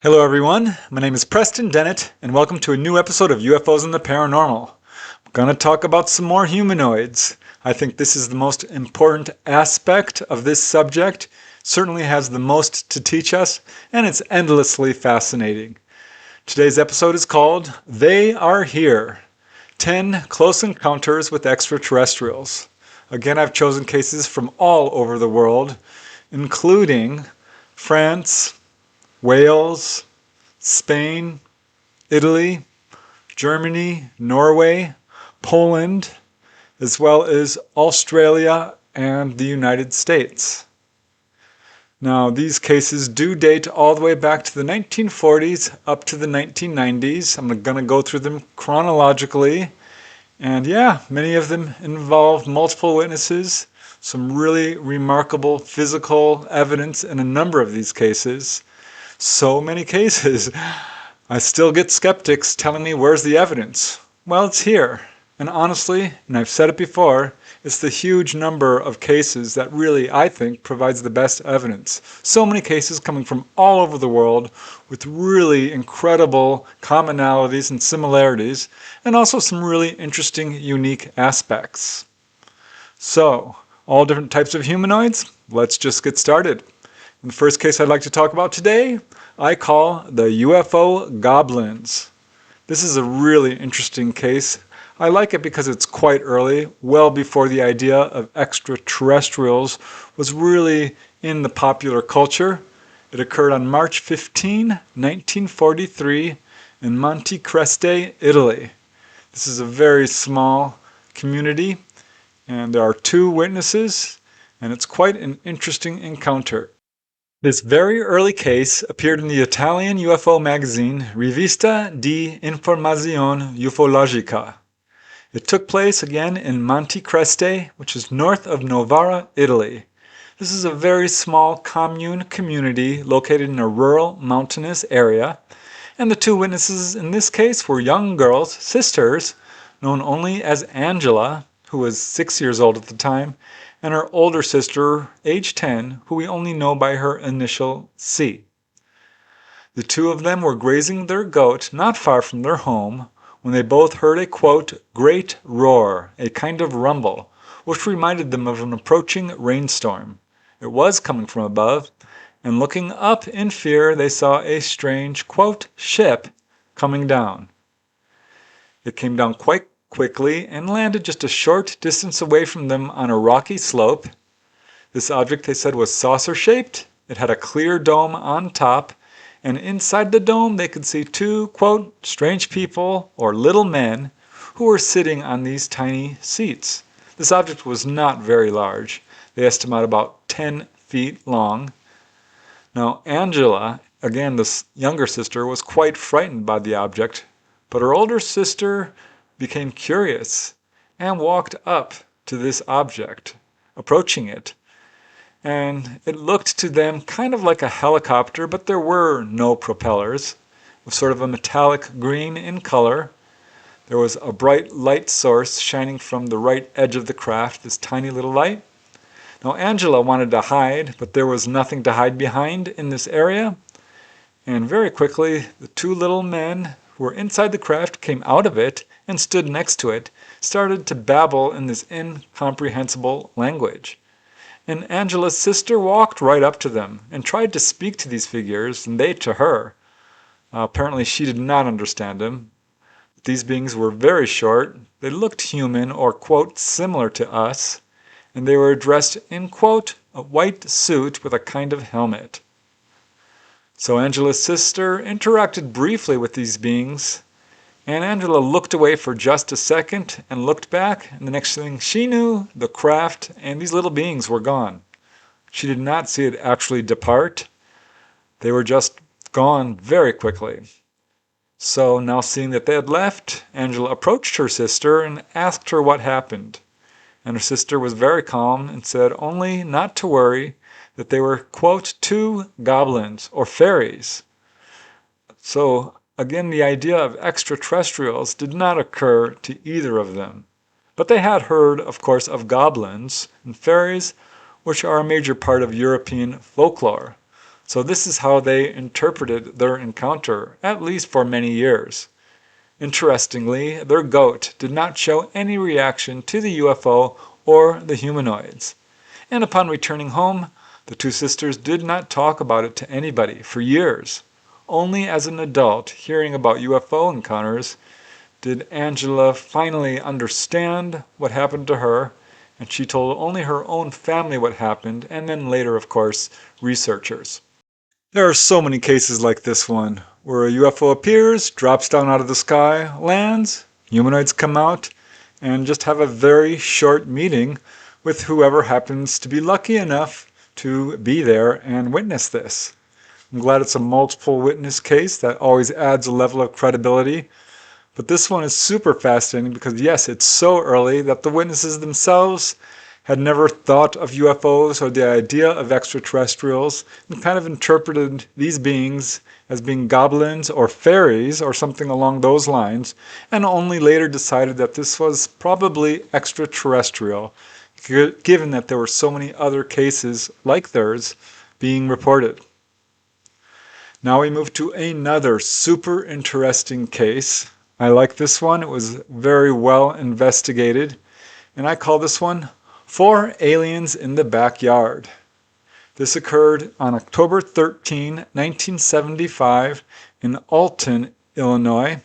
Hello everyone, my name is Preston Dennett and welcome to a new episode of UFOs and the Paranormal. I'm going to talk about some more humanoids. I think this is the most important aspect of this subject, certainly has the most to teach us, and it's endlessly fascinating. Today's episode is called They Are Here, 10 Close Encounters with Extraterrestrials. Again, I've chosen cases from all over the world, including France, Wales, Spain, Italy, Germany, Norway, Poland, as well as Australia and the United States. Now, these cases do date all the way back to the 1940s up to the 1990s. I'm going to go through them chronologically. And yeah, many of them involve multiple witnesses, some really remarkable physical evidence in a number of these cases. So many cases. I still get skeptics telling me, where's the evidence? Well, it's here. And honestly, and I've said it before, it's the huge number of cases that really, I think, provides the best evidence. So many cases coming from all over the world with really incredible commonalities and similarities, and also some really interesting, unique aspects. So, all different types of humanoids? Let's just get started. The first case I'd like to talk about today, I call the UFO Goblins. This is a really interesting case. I like it because it's quite early, well before the idea of extraterrestrials was really in the popular culture. It occurred on March 15, 1943 in Montecreste, Italy. This is a very small community and there are 2 witnesses and it's quite an interesting encounter. This very early case appeared in the Italian UFO magazine Rivista di Informazione Ufologica. It took place again in Montecreste, which is north of Novara, Italy. This is a very small commune community located in a rural mountainous area, and the 2 witnesses in this case were young girls, sisters, known only as Angela, who was 6 years old at the time, and her older sister, age 10, who we only know by her initial C. The 2 of them were grazing their goat not far from their home when they both heard a, quote, great roar, a kind of rumble, which reminded them of an approaching rainstorm. It was coming from above, and looking up in fear, they saw a strange, quote, ship coming down. It came down quite quickly and landed just a short distance away from them on a rocky slope. This object, they said, was saucer-shaped. It had a clear dome on top, and inside the dome they could see 2, quote, strange people or little men who were sitting on these tiny seats. This object was not very large. They estimate about 10 feet long. Now, Angela, again, this younger sister, was quite frightened by the object, but her older sister became curious and walked up to this object, approaching it. And it looked to them kind of like a helicopter, but there were no propellers. It was sort of a metallic green in color. There was a bright light source shining from the right edge of the craft, this tiny little light. Now Angela wanted to hide, but there was nothing to hide behind in this area. And very quickly, the 2 little men who were inside the craft came out of it and stood next to it, started to babble in this incomprehensible language. And Angela's sister walked right up to them and tried to speak to these figures, and they to her. Apparently she did not understand them. These beings were very short. They looked human or, quote, similar to us, and they were dressed in, quote, a white suit with a kind of helmet. So Angela's sister interacted briefly with these beings, and Angela looked away for just a second and looked back, and the next thing she knew, the craft and these little beings were gone. She did not see it actually depart. They were just gone very quickly. So now seeing that they had left, Angela approached her sister and asked her what happened. And her sister was very calm and said only not to worry, that they were, quote, 2 goblins or fairies. So again, the idea of extraterrestrials did not occur to either of them. But they had heard, of course, of goblins and fairies, which are a major part of European folklore. So this is how they interpreted their encounter, at least for many years. Interestingly, their goat did not show any reaction to the UFO or the humanoids. And upon returning home, the two sisters did not talk about it to anybody for years. Only as an adult, hearing about UFO encounters, did Angela finally understand what happened to her, and she told only her own family what happened, and then later, of course, researchers. There are so many cases like this one, where a UFO appears, drops down out of the sky, lands, humanoids come out, and just have a very short meeting with whoever happens to be lucky enough to be there and witness this. I'm glad it's a multiple witness case. That always adds a level of credibility. But this one is super fascinating because, yes, it's so early that the witnesses themselves had never thought of UFOs or the idea of extraterrestrials, and kind of interpreted these beings as being goblins or fairies or something along those lines, and only later decided that this was probably extraterrestrial, given that there were so many other cases like theirs being reported. Now we move to another super interesting case. I like this one. It was very well investigated, and I call this one 4 Aliens in the Backyard. This occurred on October 13, 1975 in Alton, Illinois,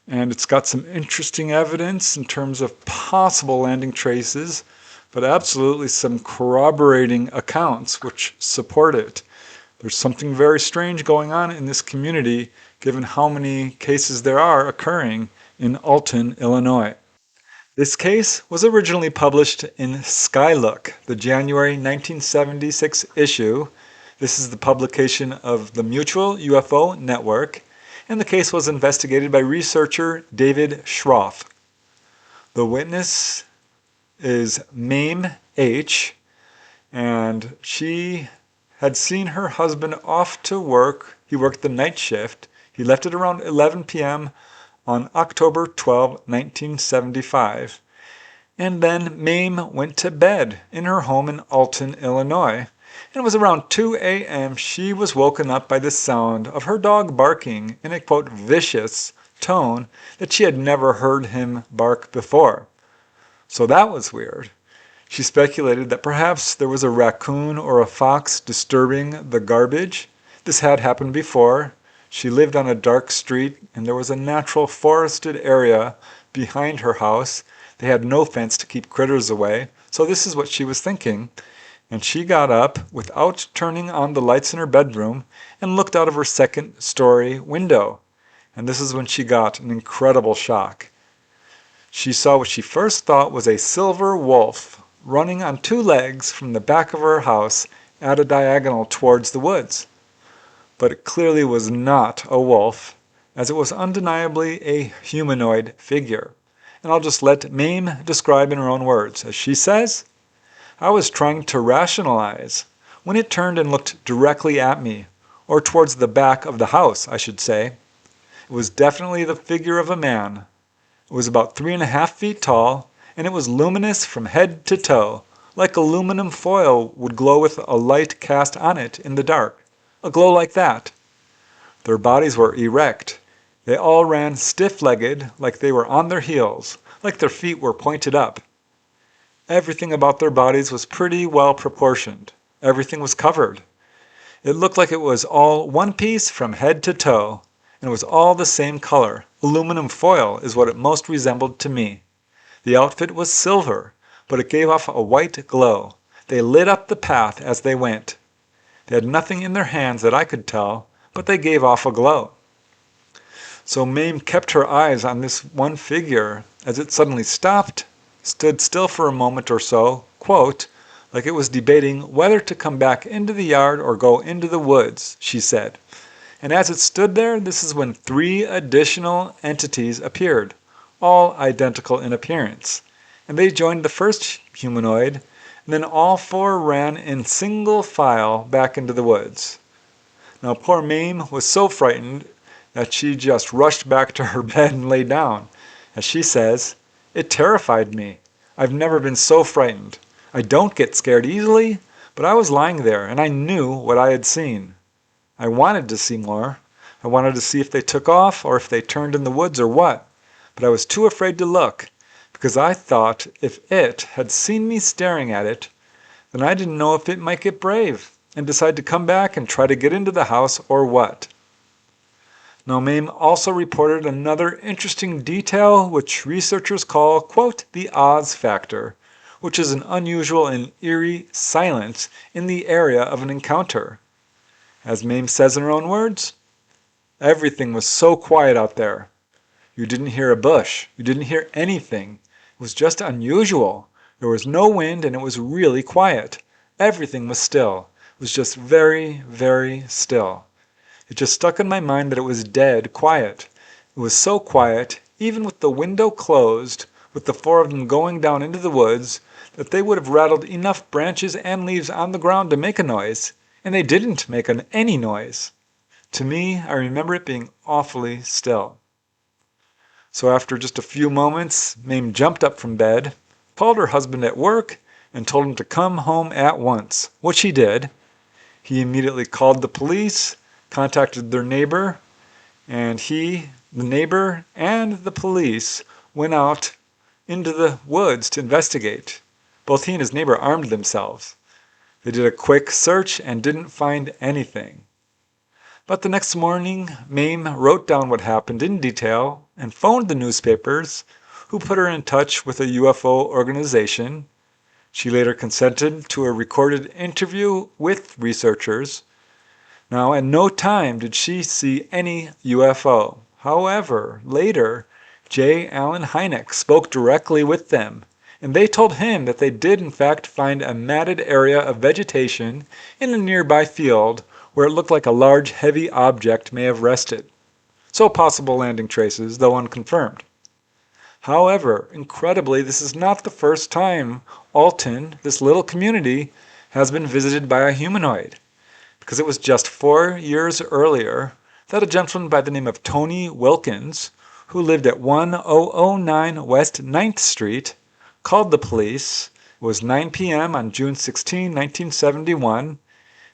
and it's got some interesting evidence in terms of possible landing traces, but absolutely some corroborating accounts which support it. There's something very strange going on in this community given how many cases there are occurring in Alton, Illinois. This case was originally published in Skylook, the January 1976 issue. This is the publication of the Mutual UFO Network, and the case was investigated by researcher David Schroff. The witness is Mame H, and she had seen her husband off to work. He worked the night shift. He left at around 11 p.m. on October 12, 1975. And then Mame went to bed in her home in Alton, Illinois. And it was around 2 a.m. she was woken up by the sound of her dog barking in a, quote, vicious tone that she had never heard him bark before. So that was weird. She speculated that perhaps there was a raccoon or a fox disturbing the garbage. This had happened before. She lived on a dark street, and there was a natural forested area behind her house. They had no fence to keep critters away, so this is what she was thinking. And she got up without turning on the lights in her bedroom and looked out of her second-story window. And this is when she got an incredible shock. She saw what she first thought was a silver wolf running on 2 legs from the back of her house at a diagonal towards the woods. But it clearly was not a wolf, as it was undeniably a humanoid figure. And I'll just let Mame describe in her own words. As she says, "I was trying to rationalize when it turned and looked directly at me, or towards the back of the house, I should say. It was definitely the figure of a man. It was about 3.5 feet tall, and it was luminous from head to toe, like aluminum foil would glow with a light cast on it in the dark. A glow like that. Their bodies were erect. They all ran stiff-legged, like they were on their heels, like their feet were pointed up. Everything about their bodies was pretty well proportioned. Everything was covered. It looked like it was all one piece from head to toe, and it was all the same color. Aluminum foil is what it most resembled to me. The outfit was silver, but it gave off a white glow. They lit up the path as they went. They had nothing in their hands that I could tell, but they gave off a glow." So Mame kept her eyes on this one figure as it suddenly stopped, stood still for a moment or so, quote, like it was debating whether to come back into the yard or go into the woods, she said. And as it stood there, this is when 3 additional entities appeared, all identical in appearance. And they joined the first humanoid, and then all 4 ran in single file back into the woods. Now poor Mame was so frightened that she just rushed back to her bed and lay down. As she says, "It terrified me. I've never been so frightened. I don't get scared easily, but I was lying there and I knew what I had seen. I wanted to see more. I wanted to see if they took off or if they turned in the woods or what. But I was too afraid to look because I thought if it had seen me staring at it, then I didn't know if it might get brave and decide to come back and try to get into the house or what. Now, Mame also reported another interesting detail which researchers call, quote, the Oz factor, which is an unusual and eerie silence in the area of an encounter. As Mame says in her own words, everything was so quiet out there. You didn't hear a bush. You didn't hear anything. It was just unusual. There was no wind and it was really quiet. Everything was still. It was just very, very still. It just stuck in my mind that it was dead quiet. It was so quiet, even with the window closed, with the four of them going down into the woods, that they would have rattled enough branches and leaves on the ground to make a noise, and they didn't make any noise. To me, I remember it being awfully still. So after just a few moments, Mame jumped up from bed, called her husband at work, and told him to come home at once, which he did. He immediately called the police, contacted their neighbor, and the neighbor, and the police went out into the woods to investigate. Both he and his neighbor armed themselves. They did a quick search and didn't find anything. But the next morning, Mame wrote down what happened in detail and phoned the newspapers, who put her in touch with a UFO organization. She later consented to a recorded interview with researchers. Now, at no time did she see any UFO. However, later, J. Allen Hynek spoke directly with them, and they told him that they did in fact find a matted area of vegetation in a nearby field where it looked like a large heavy object may have rested. So possible landing traces, though unconfirmed. However, incredibly, this is not the first time Alton, this little community, has been visited by a humanoid, because it was just 4 years earlier that a gentleman by the name of Tony Wilkins, who lived at 1009 West 9th Street, called the police. It was 9 p.m. on June 16, 1971, and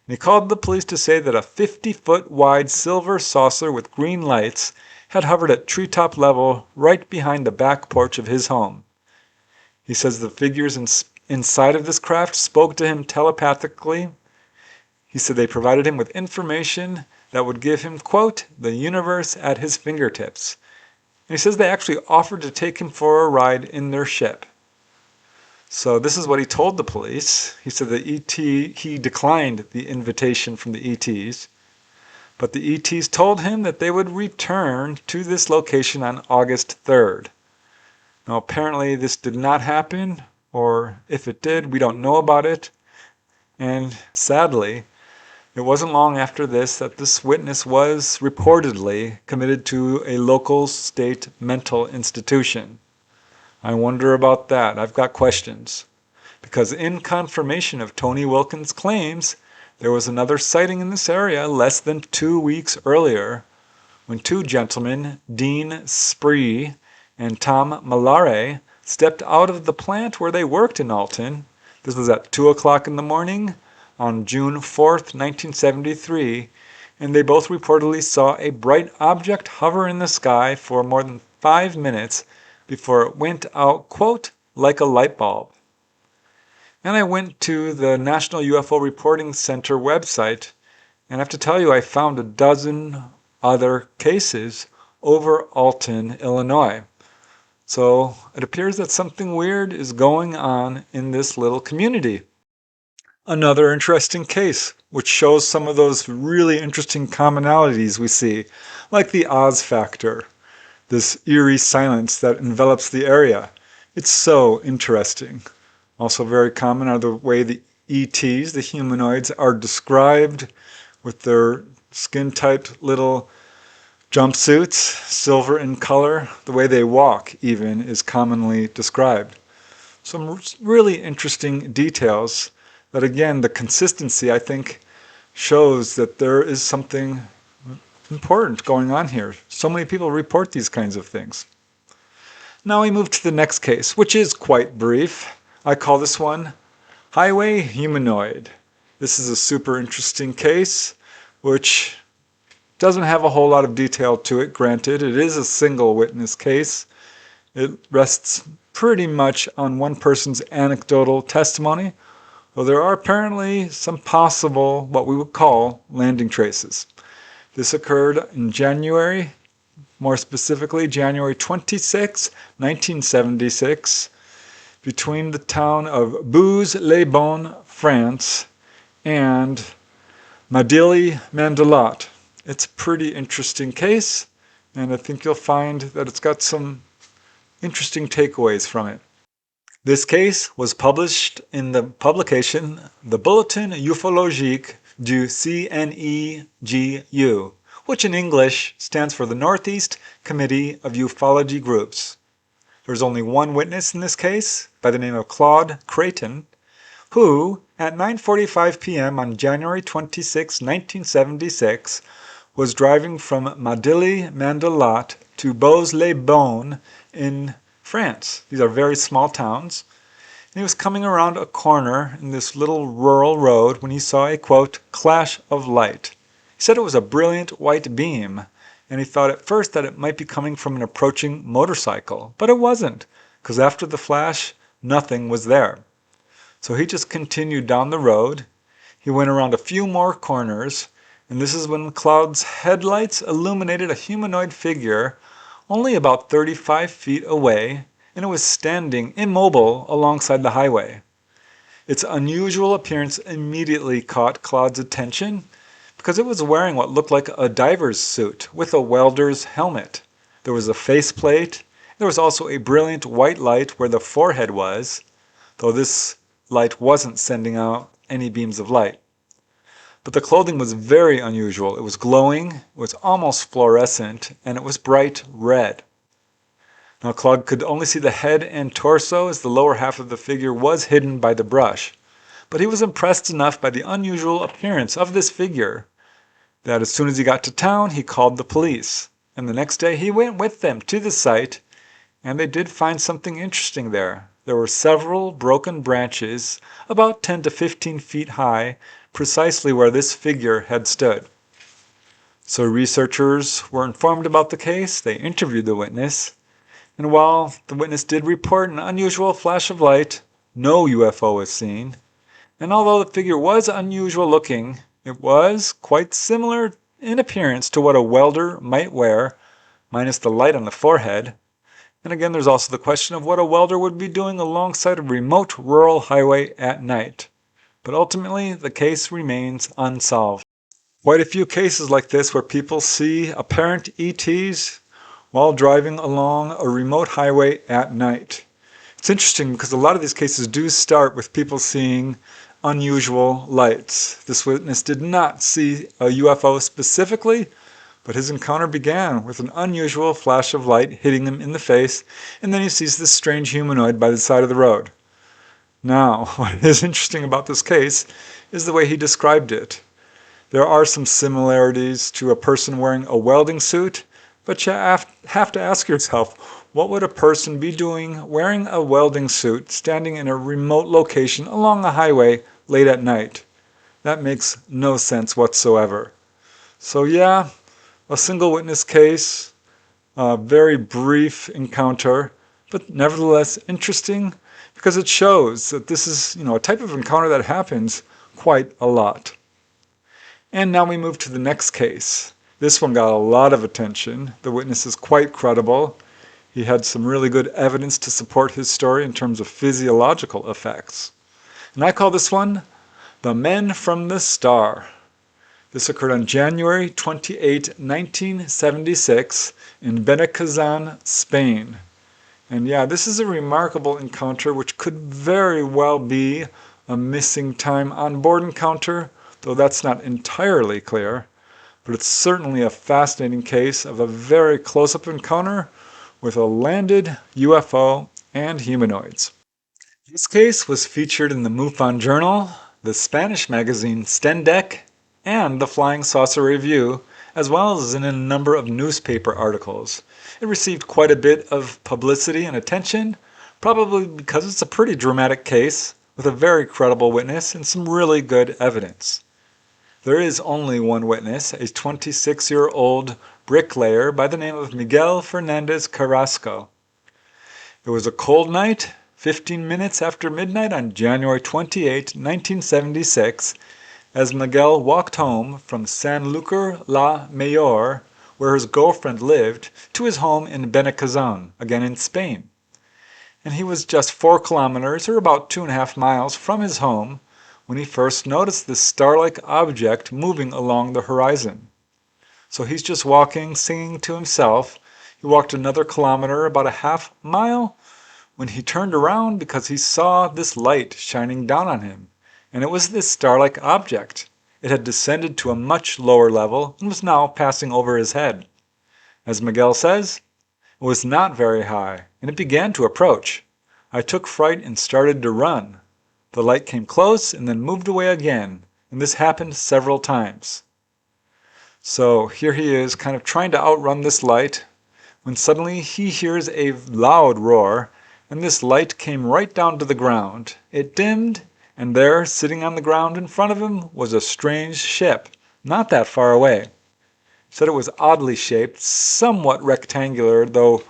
he called the police to say that a 50-foot wide silver saucer with green lights had hovered at treetop level right behind the back porch of his home. He says the figures inside of this craft spoke to him telepathically. He said they provided him with information that would give him, quote, the universe at his fingertips. And he says they actually offered to take him for a ride in their ship. So this is what he told the police. He said he declined the invitation from the ETs, but the ETs told him that they would return to this location on August 3rd. Now apparently this did not happen, or if it did, we don't know about it. And sadly, it wasn't long after this that this witness was reportedly committed to a local state mental institution. I wonder about that. I've got questions. Because in confirmation of Tony Wilkins' claims, there was another sighting in this area less than 2 weeks earlier when two gentlemen, Dean Spree and Tom Malare, stepped out of the plant where they worked in Alton. This was at 2 o'clock in the morning on June 4th, 1973, and they both reportedly saw a bright object hover in the sky for more than 5 minutes before it went out, quote, like a light bulb. And I went to the National UFO Reporting Center website, and I have to tell you, I found a dozen other cases over Alton, Illinois. So it appears that something weird is going on in this little community. Another interesting case, which shows some of those really interesting commonalities we see, like the Oz factor, this eerie silence that envelops the area. It's so interesting. Also very common are the way the ETs, the humanoids, are described with their skin-typed little jumpsuits, silver in color. The way they walk, even, is commonly described. Some really interesting details that, again, the consistency, I think, shows that there is something important going on here. So many people report these kinds of things. Now we move to the next case, which is quite brief. I call this one Highway Humanoid. This is a super interesting case which doesn't have a whole lot of detail to it. Granted, it is a single witness case. It rests pretty much on one person's anecdotal testimony, though there are apparently some possible, what we would call, landing traces. This occurred in January, more specifically January 26, 1976, between the town of Bouz-les-Bones, France, and Madilly-Mandelat. It's a pretty interesting case, and I think you'll find that it's got some interesting takeaways from it. This case was published in the publication The Bulletin Ufologique du CNEGU, which in English stands for the Northeast Committee of Ufology Groups. There's only one witness in this case, by the name of Claude Creighton, who, at 9:45 p.m. on January 26, 1976, was driving from Madilly-Mandelat to Bouz-les-Bones in France. These are very small towns. And he was coming around a corner in this little rural road when he saw a, quote, clash of light. He said it was a brilliant white beam, and he thought at first that it might be coming from an approaching motorcycle, but it wasn't, because after the flash, nothing was there. So he just continued down the road. He went around a few more corners, and this is when Claude's headlights illuminated a humanoid figure only about 35 feet away, and it was standing immobile alongside the highway. Its unusual appearance immediately caught Claude's attention because it was wearing what looked like a diver's suit with a welder's helmet. There was a faceplate. There was also a brilliant white light where the forehead was, though this light wasn't sending out any beams of light. But the clothing was very unusual. It was glowing, it was almost fluorescent, and it was bright red. Now Claude could only see the head and torso as the lower half of the figure was hidden by the brush. But he was impressed enough by the unusual appearance of this figure that as soon as he got to town, he called the police. And the next day he went with them to the site, and they did find something interesting there. There were several broken branches, about 10 to 15 feet high, precisely where this figure had stood. So researchers were informed about the case. They interviewed the witness. And while the witness did report an unusual flash of light, no UFO was seen. And although the figure was unusual looking, it was quite similar in appearance to what a welder might wear, minus the light on the forehead. And again, there's also the question of what a welder would be doing alongside a remote rural highway at night. But ultimately, the case remains unsolved. Quite a few cases like this where people see apparent ETs while driving along a remote highway at night. It's interesting because a lot of these cases do start with people seeing unusual lights. This witness did not see a UFO specifically, but his encounter began with an unusual flash of light hitting him in the face, and then he sees this strange humanoid by the side of the road. Now, what is interesting about this case is the way he described it. There are some similarities to a person wearing a welding suit, but you have to ask yourself, what would a person be doing wearing a welding suit standing in a remote location along a highway late at night? That makes no sense whatsoever. So yeah, a single witness case, a very brief encounter, but nevertheless interesting because it shows that this is, a type of encounter that happens quite a lot. And now we move to the next case. This one got a lot of attention. The witness is quite credible. He had some really good evidence to support his story in terms of physiological effects. And I call this one The Men from the Star. This occurred on January 28, 1976 in Benacazan, Spain. And yeah, this is a remarkable encounter which could very well be a missing time on board encounter, though that's not entirely clear. But it's certainly a fascinating case of a very close-up encounter with a landed UFO and humanoids. This case was featured in the MUFON Journal, the Spanish magazine Stendek, and the Flying Saucer Review, as well as in a number of newspaper articles. It received quite a bit of publicity and attention, probably because it's a pretty dramatic case with a very credible witness and some really good evidence. There is only one witness, a 26-year-old bricklayer by the name of Miguel Fernandez Carrasco. It was a cold night, 15 minutes after midnight on January 28, 1976, as Miguel walked home from Sanlúcar la Mayor, where his girlfriend lived, to his home in Benacazan, again in Spain. And he was just 4 kilometers, or about 2.5 miles, from his home when he first noticed this star-like object moving along the horizon. So he's just walking, singing to himself. He walked another kilometer, about a half mile, when he turned around because he saw this light shining down on him. And it was this star-like object. It had descended to a much lower level and was now passing over his head. As Miguel says, it was not very high, and it began to approach. I took fright and started to run. The light came close and then moved away again, and this happened several times. So here he is, kind of trying to outrun this light, when suddenly he hears a loud roar, and this light came right down to the ground. It dimmed, and there, sitting on the ground in front of him, was a strange ship, not that far away. He said it was oddly shaped, somewhat rectangular, though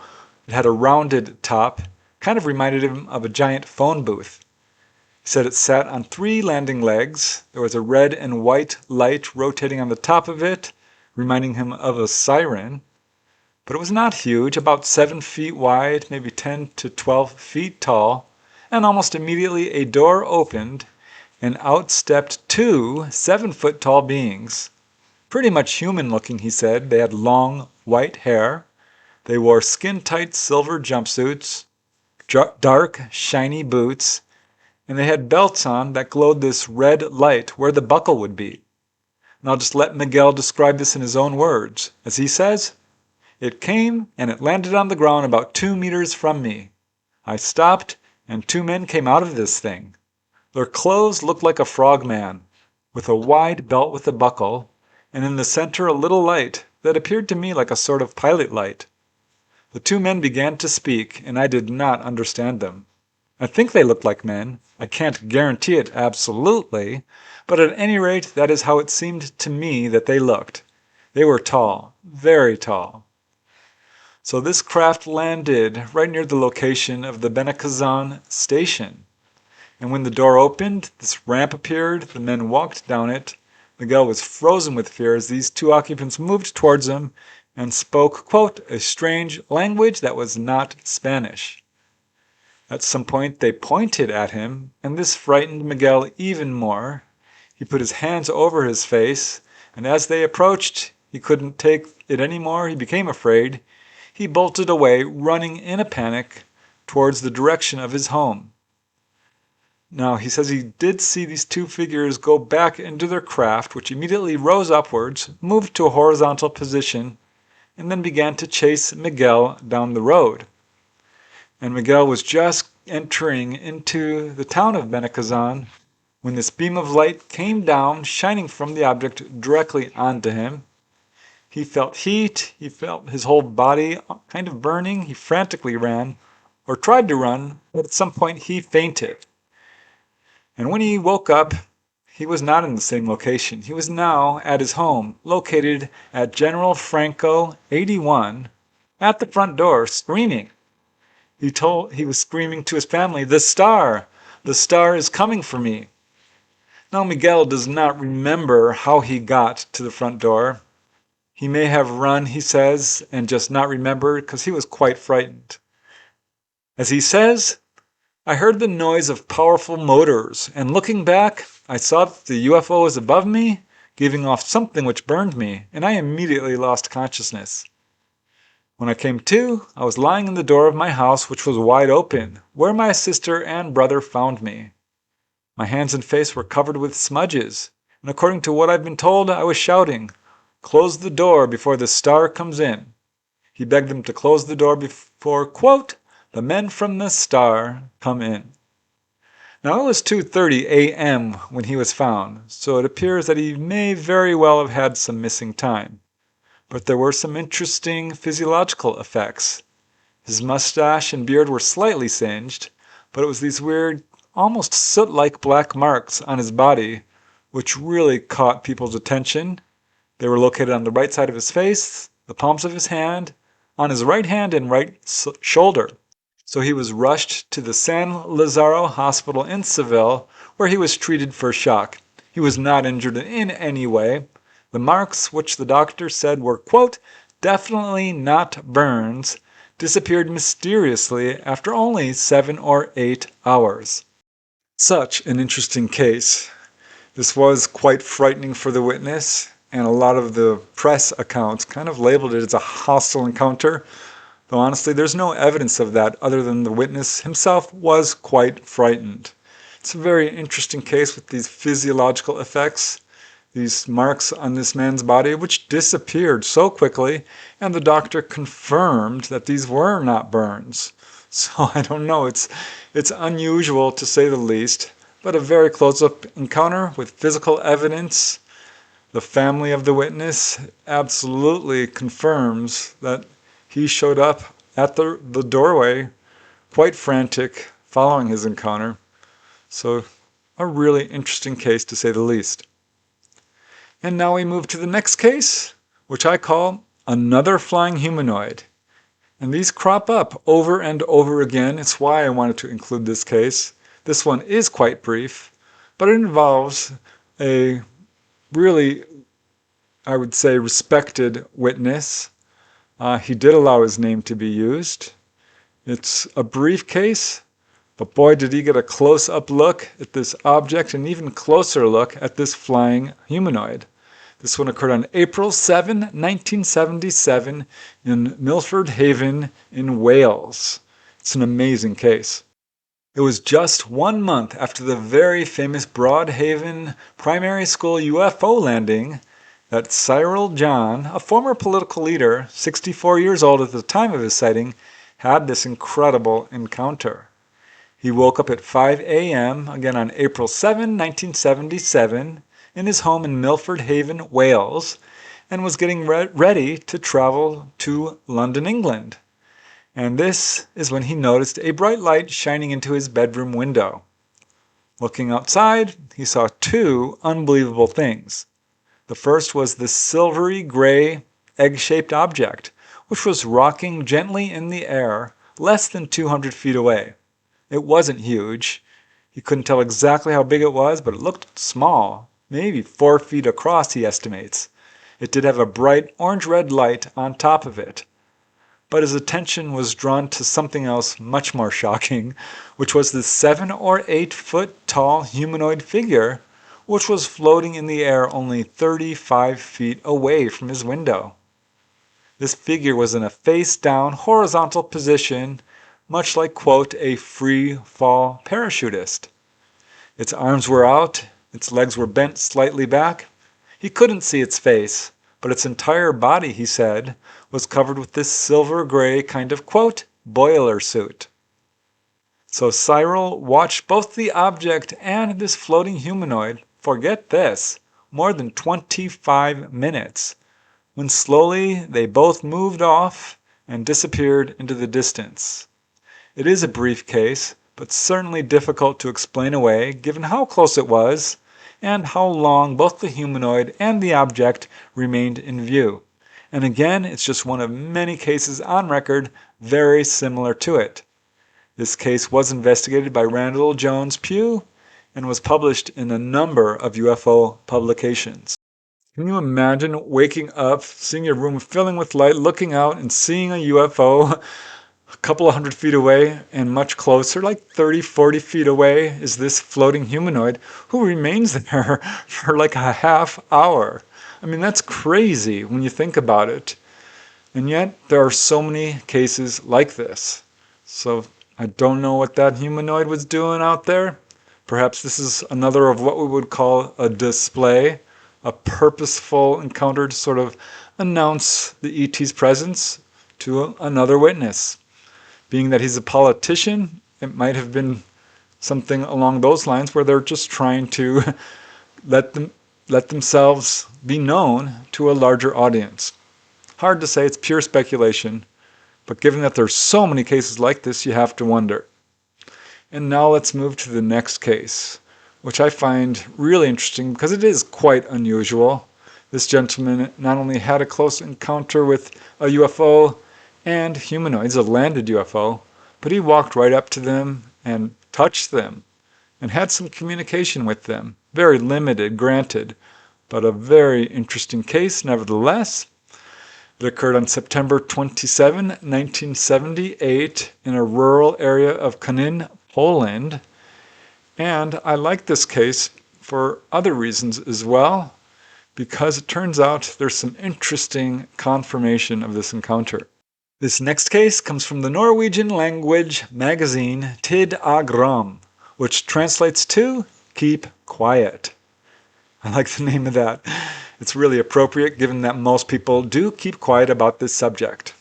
it had a rounded top, kind of reminded him of a giant phone booth. He said it sat on 3 landing legs. There was a red and white light rotating on the top of it, reminding him of a siren. But it was not huge, about 7 feet wide, maybe 10 to 12 feet tall, and almost immediately a door opened, and out stepped 2 7-foot-tall beings. Pretty much human-looking, he said. They had long, white hair. They wore skin-tight silver jumpsuits, dark, shiny boots, and they had belts on that glowed this red light where the buckle would be. And I'll just let Miguel describe this in his own words. As he says, "It came and it landed on the ground about 2 meters from me. I stopped and 2 men came out of this thing. Their clothes looked like a frogman, with a wide belt with a buckle, and in the center a little light that appeared to me like a sort of pilot light. The 2 men began to speak, and I did not understand them. I think they looked like men. I can't guarantee it absolutely, but at any rate that is how it seemed to me that they looked. They were tall, very tall." So this craft landed right near the location of the Benacazan station. And when the door opened, this ramp appeared, the men walked down it. Miguel was frozen with fear as these 2 occupants moved towards him and spoke, quote, a strange language that was not Spanish. At some point they pointed at him, and this frightened Miguel even more. He put his hands over his face, and as they approached, he couldn't take it anymore. He became afraid. He bolted away, running in a panic towards the direction of his home. Now, he says he did see these 2 figures go back into their craft, which immediately rose upwards, moved to a horizontal position, and then began to chase Miguel down the road. And Miguel was just entering into the town of Benacazan when this beam of light came down, shining from the object directly onto him. He felt heat, he felt his whole body kind of burning. He frantically ran, or tried to run, but at some point he fainted. And when he woke up, he was not in the same location. He was now at his home, located at General Franco 81, at the front door, screaming. He was screaming to his family, the star is coming for me." Now Miguel does not remember how he got to the front door. He may have run, he says, and just not remembered because he was quite frightened. As he says, "I heard the noise of powerful motors, and looking back, I saw that the UFO was above me, giving off something which burned me, and I immediately lost consciousness. When I came to, I was lying in the door of my house, which was wide open, where my sister and brother found me. My hands and face were covered with smudges, and according to what I've been told, I was shouting, 'Close the door before the star comes in.' He begged them to close the door before, quote, 'the men from the star come in.'" Now it was 2:30 a.m. when he was found, so it appears that he may very well have had some missing time. But there were some interesting physiological effects. His mustache and beard were slightly singed, but it was these weird, almost soot-like black marks on his body, which really caught people's attention. They were located on the right side of his face, the palms of his hand, on his right hand and right shoulder. So he was rushed to the San Lazaro Hospital in Seville, where he was treated for shock. He was not injured in any way. The marks, which the doctor said were, quote, definitely not burns, disappeared mysteriously after only 7 or 8 hours. Such an interesting case. This was quite frightening for the witness, and a lot of the press accounts kind of labeled it as a hostile encounter, though honestly there's no evidence of that other than the witness himself was quite frightened. It's a very interesting case with these physiological effects, these marks on this man's body which disappeared so quickly, and the doctor confirmed that these were not burns. So I don't know, it's unusual to say the least, but a very close-up encounter with physical evidence. The family of the witness absolutely confirms that he showed up at the doorway quite frantic following his encounter. So a really interesting case to say the least. And now we move to the next case, which I call another flying humanoid. And these crop up over and over again. It's why I wanted to include this case. This one is quite brief, but it involves a really, I would say, respected witness. He did allow his name to be used. It's a brief case, but boy did he get a close-up look at this object, and even closer look at this flying humanoid. This one occurred on April 7, 1977 in Milford Haven in Wales. It's an amazing case. It was just 1 month after the very famous Broadhaven Primary School UFO landing that Cyril John, a former political leader, 64 years old at the time of his sighting, had this incredible encounter. He woke up at 5 a.m., again on April 7, 1977, in his home in Milford Haven, Wales, and was getting ready to travel to London, England. And this is when he noticed a bright light shining into his bedroom window. Looking outside, he saw two unbelievable things. The first was this silvery gray egg-shaped object, which was rocking gently in the air less than 200 feet away. It wasn't huge. He couldn't tell exactly how big it was, but it looked small, maybe 4 feet across, he estimates. It did have a bright orange-red light on top of it. But his attention was drawn to something else much more shocking, which was the 7 or 8 foot tall humanoid figure, which was floating in the air only 35 feet away from his window. This figure was in a face-down horizontal position, much like, quote, a free-fall parachutist. Its arms were out, its legs were bent slightly back. He couldn't see its face, but its entire body, he said, was covered with this silver-gray kind of, quote, boiler suit. So Cyril watched both the object and this floating humanoid, forget this, more than 25 minutes, when slowly they both moved off and disappeared into the distance. It is a brief case, but certainly difficult to explain away given how close it was and how long both the humanoid and the object remained in view. And again, it's just one of many cases on record very similar to it. This case was investigated by Randall Jones Pugh and was published in a number of UFO publications. Can you imagine waking up, seeing your room filling with light, looking out and seeing a UFO a couple of 100 feet away and much closer, like 30, 40 feet away, is this floating humanoid who remains there for like a half hour? I mean, that's crazy when you think about it. And yet, there are so many cases like this. So, I don't know what that humanoid was doing out there. Perhaps this is another of what we would call a display, a purposeful encounter to sort of announce the ET's presence to another witness. Being that he's a politician, it might have been something along those lines where they're just trying to let themselves be known to a larger audience. Hard to say, it's pure speculation, but given that there's so many cases like this, you have to wonder. And now let's move to the next case, which I find really interesting because it is quite unusual. This gentleman not only had a close encounter with a UFO and humanoids, a landed UFO, but he walked right up to them and touched them and had some communication with them. Very limited, granted, but a very interesting case nevertheless. It occurred on September 27, 1978 in a rural area of Konin, Poland. And I like this case for other reasons as well, because it turns out there's some interesting confirmation of this encounter. This next case comes from the Norwegian language magazine Tid Agrom, which translates to keep quiet. I like the name of that. It's really appropriate given that most people do keep quiet about this subject.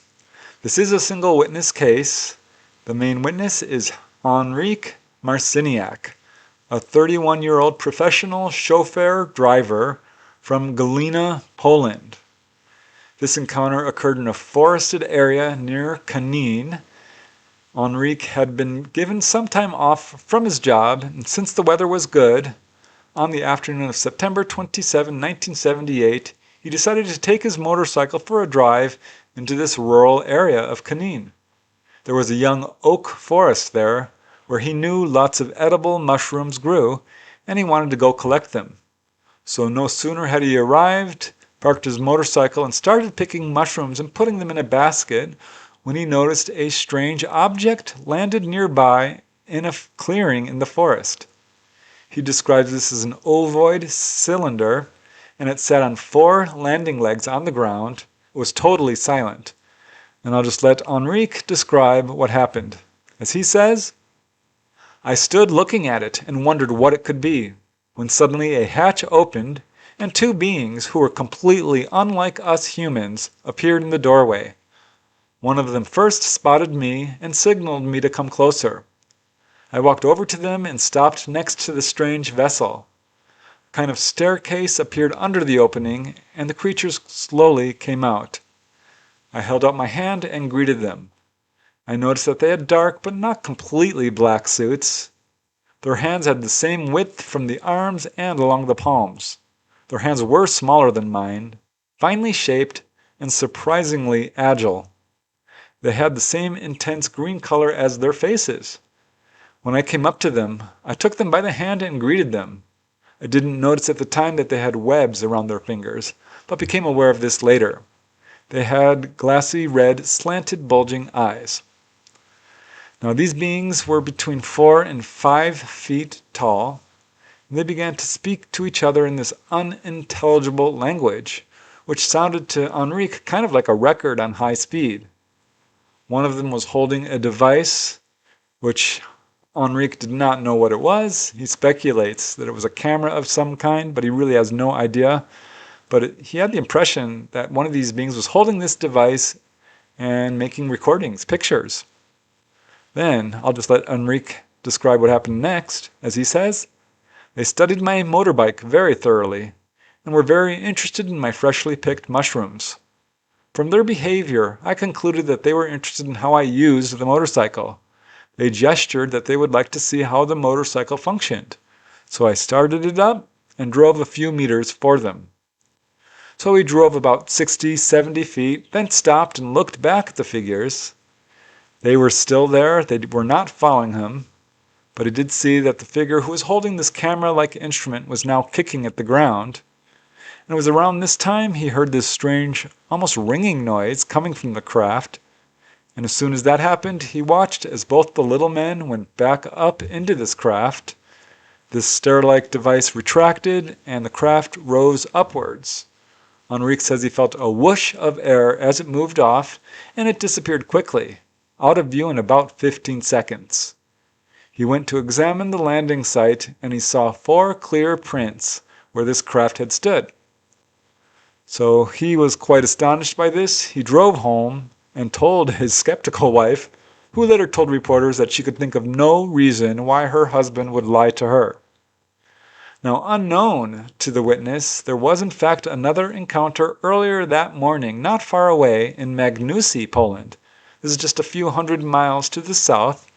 This is a single witness case. The main witness is Henryk Marciniak, a 31-year-old professional chauffeur-driver from Galina, Poland. This encounter occurred in a forested area near Konin. Henryk had been given some time off from his job, and since the weather was good, on the afternoon of September 27, 1978, he decided to take his motorcycle for a drive into this rural area of Konin. There was a young oak forest there where he knew lots of edible mushrooms grew, and he wanted to go collect them. So no sooner had he arrived, parked his motorcycle, and started picking mushrooms and putting them in a basket when he noticed a strange object landed nearby in a clearing in the forest. He describes this as an ovoid cylinder, and it sat on 4 landing legs on the ground. It was totally silent. And I'll just let Henryk describe what happened. As he says, "I stood looking at it and wondered what it could be, when suddenly a hatch opened and 2 beings who were completely unlike us humans appeared in the doorway. One of them first spotted me and signaled me to come closer. I walked over to them and stopped next to the strange vessel. A kind of staircase appeared under the opening, and the creatures slowly came out. I held out my hand and greeted them. I noticed that they had dark but not completely black suits. Their hands had the same width from the arms and along the palms. Their hands were smaller than mine, finely shaped, and surprisingly agile. They had the same intense green color as their faces. When I came up to them, I took them by the hand and greeted them. I didn't notice at the time that they had webs around their fingers, but became aware of this later. They had glassy red, slanted, bulging eyes. Now these beings were between 4 and 5 feet tall, and they began to speak to each other in this unintelligible language, which sounded to Henryk kind of like a record on high speed. One of them was holding a device, which Henryk did not know what it was. He speculates that it was a camera of some kind, but he really has no idea. But he had the impression that one of these beings was holding this device and making recordings, pictures. Then I'll just let Henryk describe what happened next. As he says, "They studied my motorbike very thoroughly and were very interested in my freshly picked mushrooms. From their behavior, I concluded that they were interested in how I used the motorcycle. They gestured that they would like to see how the motorcycle functioned. So I started it up and drove a few meters for them. So we drove about 60, 70 feet, then stopped and looked back at the figures. They were still there. They were not following him. But he did see that the figure who was holding this camera-like instrument was now kicking at the ground. And it was around this time he heard this strange, almost ringing noise coming from the craft. And as soon as that happened, he watched as both the little men went back up into this craft. This stair-like device retracted, and the craft rose upwards. Henryk says he felt a whoosh of air as it moved off, and it disappeared quickly, out of view in about 15 seconds. He went to examine the landing site, and he saw 4 clear prints where this craft had stood. So he was quite astonished by this. He drove home and told his skeptical wife, who later told reporters that she could think of no reason why her husband would lie to her. Now, unknown to the witness, there was in fact another encounter earlier that morning, not far away in Magnusie, Poland. This is just a few hundred miles to the south.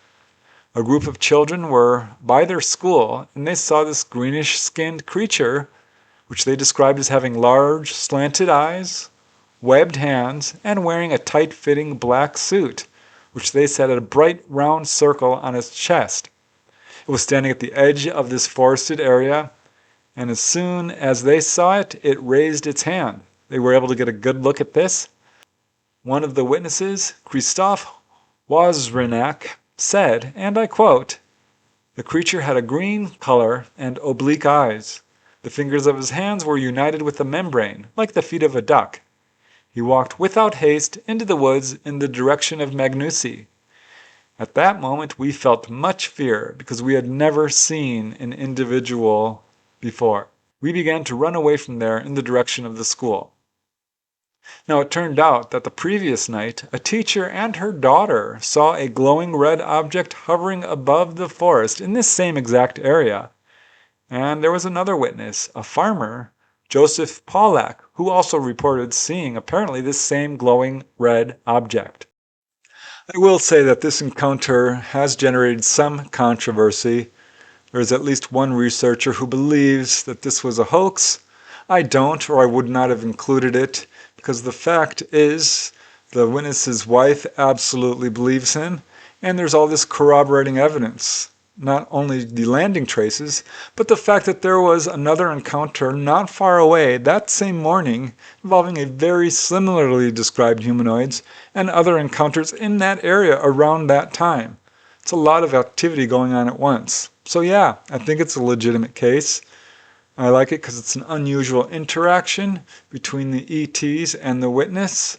A group of children were by their school and they saw this greenish-skinned creature, which they described as having large, slanted eyes, webbed hands, and wearing a tight-fitting black suit, which they said had a bright round circle on its chest. It was standing at the edge of this forested area, and as soon as they saw it, it raised its hand. They were able to get a good look at this. One of the witnesses, Christoph Wozrenak, said, and I quote, "The creature had a green color and oblique eyes. The fingers of his hands were united with the membrane, like the feet of a duck. He walked without haste into the woods in the direction of Magnusi. At that moment we felt much fear because we had never seen an individual before. We began to run away from there in the direction of the school." Now it turned out that the previous night a teacher and her daughter saw a glowing red object hovering above the forest in this same exact area. And there was another witness, a farmer, Joseph Pollack, who also reported seeing apparently this same glowing red object. I will say that this encounter has generated some controversy. There is at least one researcher who believes that this was a hoax. I don't, or I would not have included it, because the fact is the witness's wife absolutely believes him, and there's all this corroborating evidence. Not only the landing traces, but the fact that there was another encounter not far away that same morning involving a very similarly described humanoids and other encounters in that area around that time. It's a lot of activity going on at once. So yeah, I think it's a legitimate case. I like it because it's an unusual interaction between the ETs and the witness.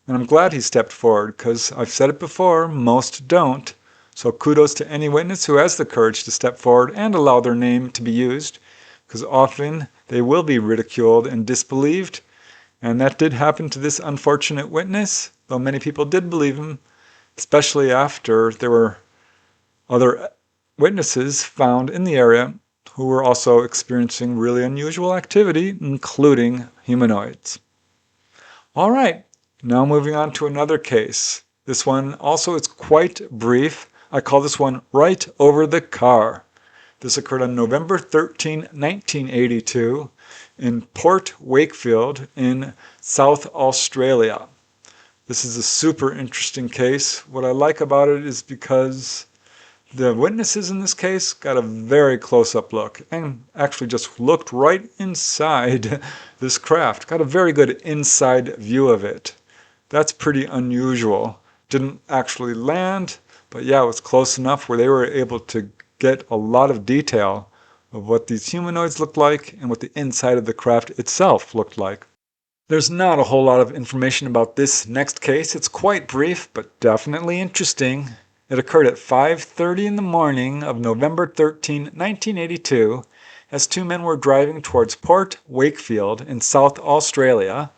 And I'm glad he stepped forward because I've said it before, most don't. So kudos to any witness who has the courage to step forward and allow their name to be used, because often they will be ridiculed and disbelieved. And that did happen to this unfortunate witness, though many people did believe him, especially after there were other witnesses found in the area who were also experiencing really unusual activity, including humanoids. All right, now moving on to another case. This one also is quite brief. I call this one Right Over the Car. This occurred on November 13, 1982 in Port Wakefield in South Australia. This is a super interesting case. What I like about it is because the witnesses in this case got a very close-up look and actually just looked right inside this craft. Got a very good inside view of it. That's pretty unusual. Didn't actually land, but yeah, it was close enough where they were able to get a lot of detail of what these humanoids looked like and what the inside of the craft itself looked like. There's not a whole lot of information about this next case. It's quite brief, but definitely interesting. It occurred at 5:30 in the morning of November 13, 1982, as two men were driving towards Port Wakefield in South Australia.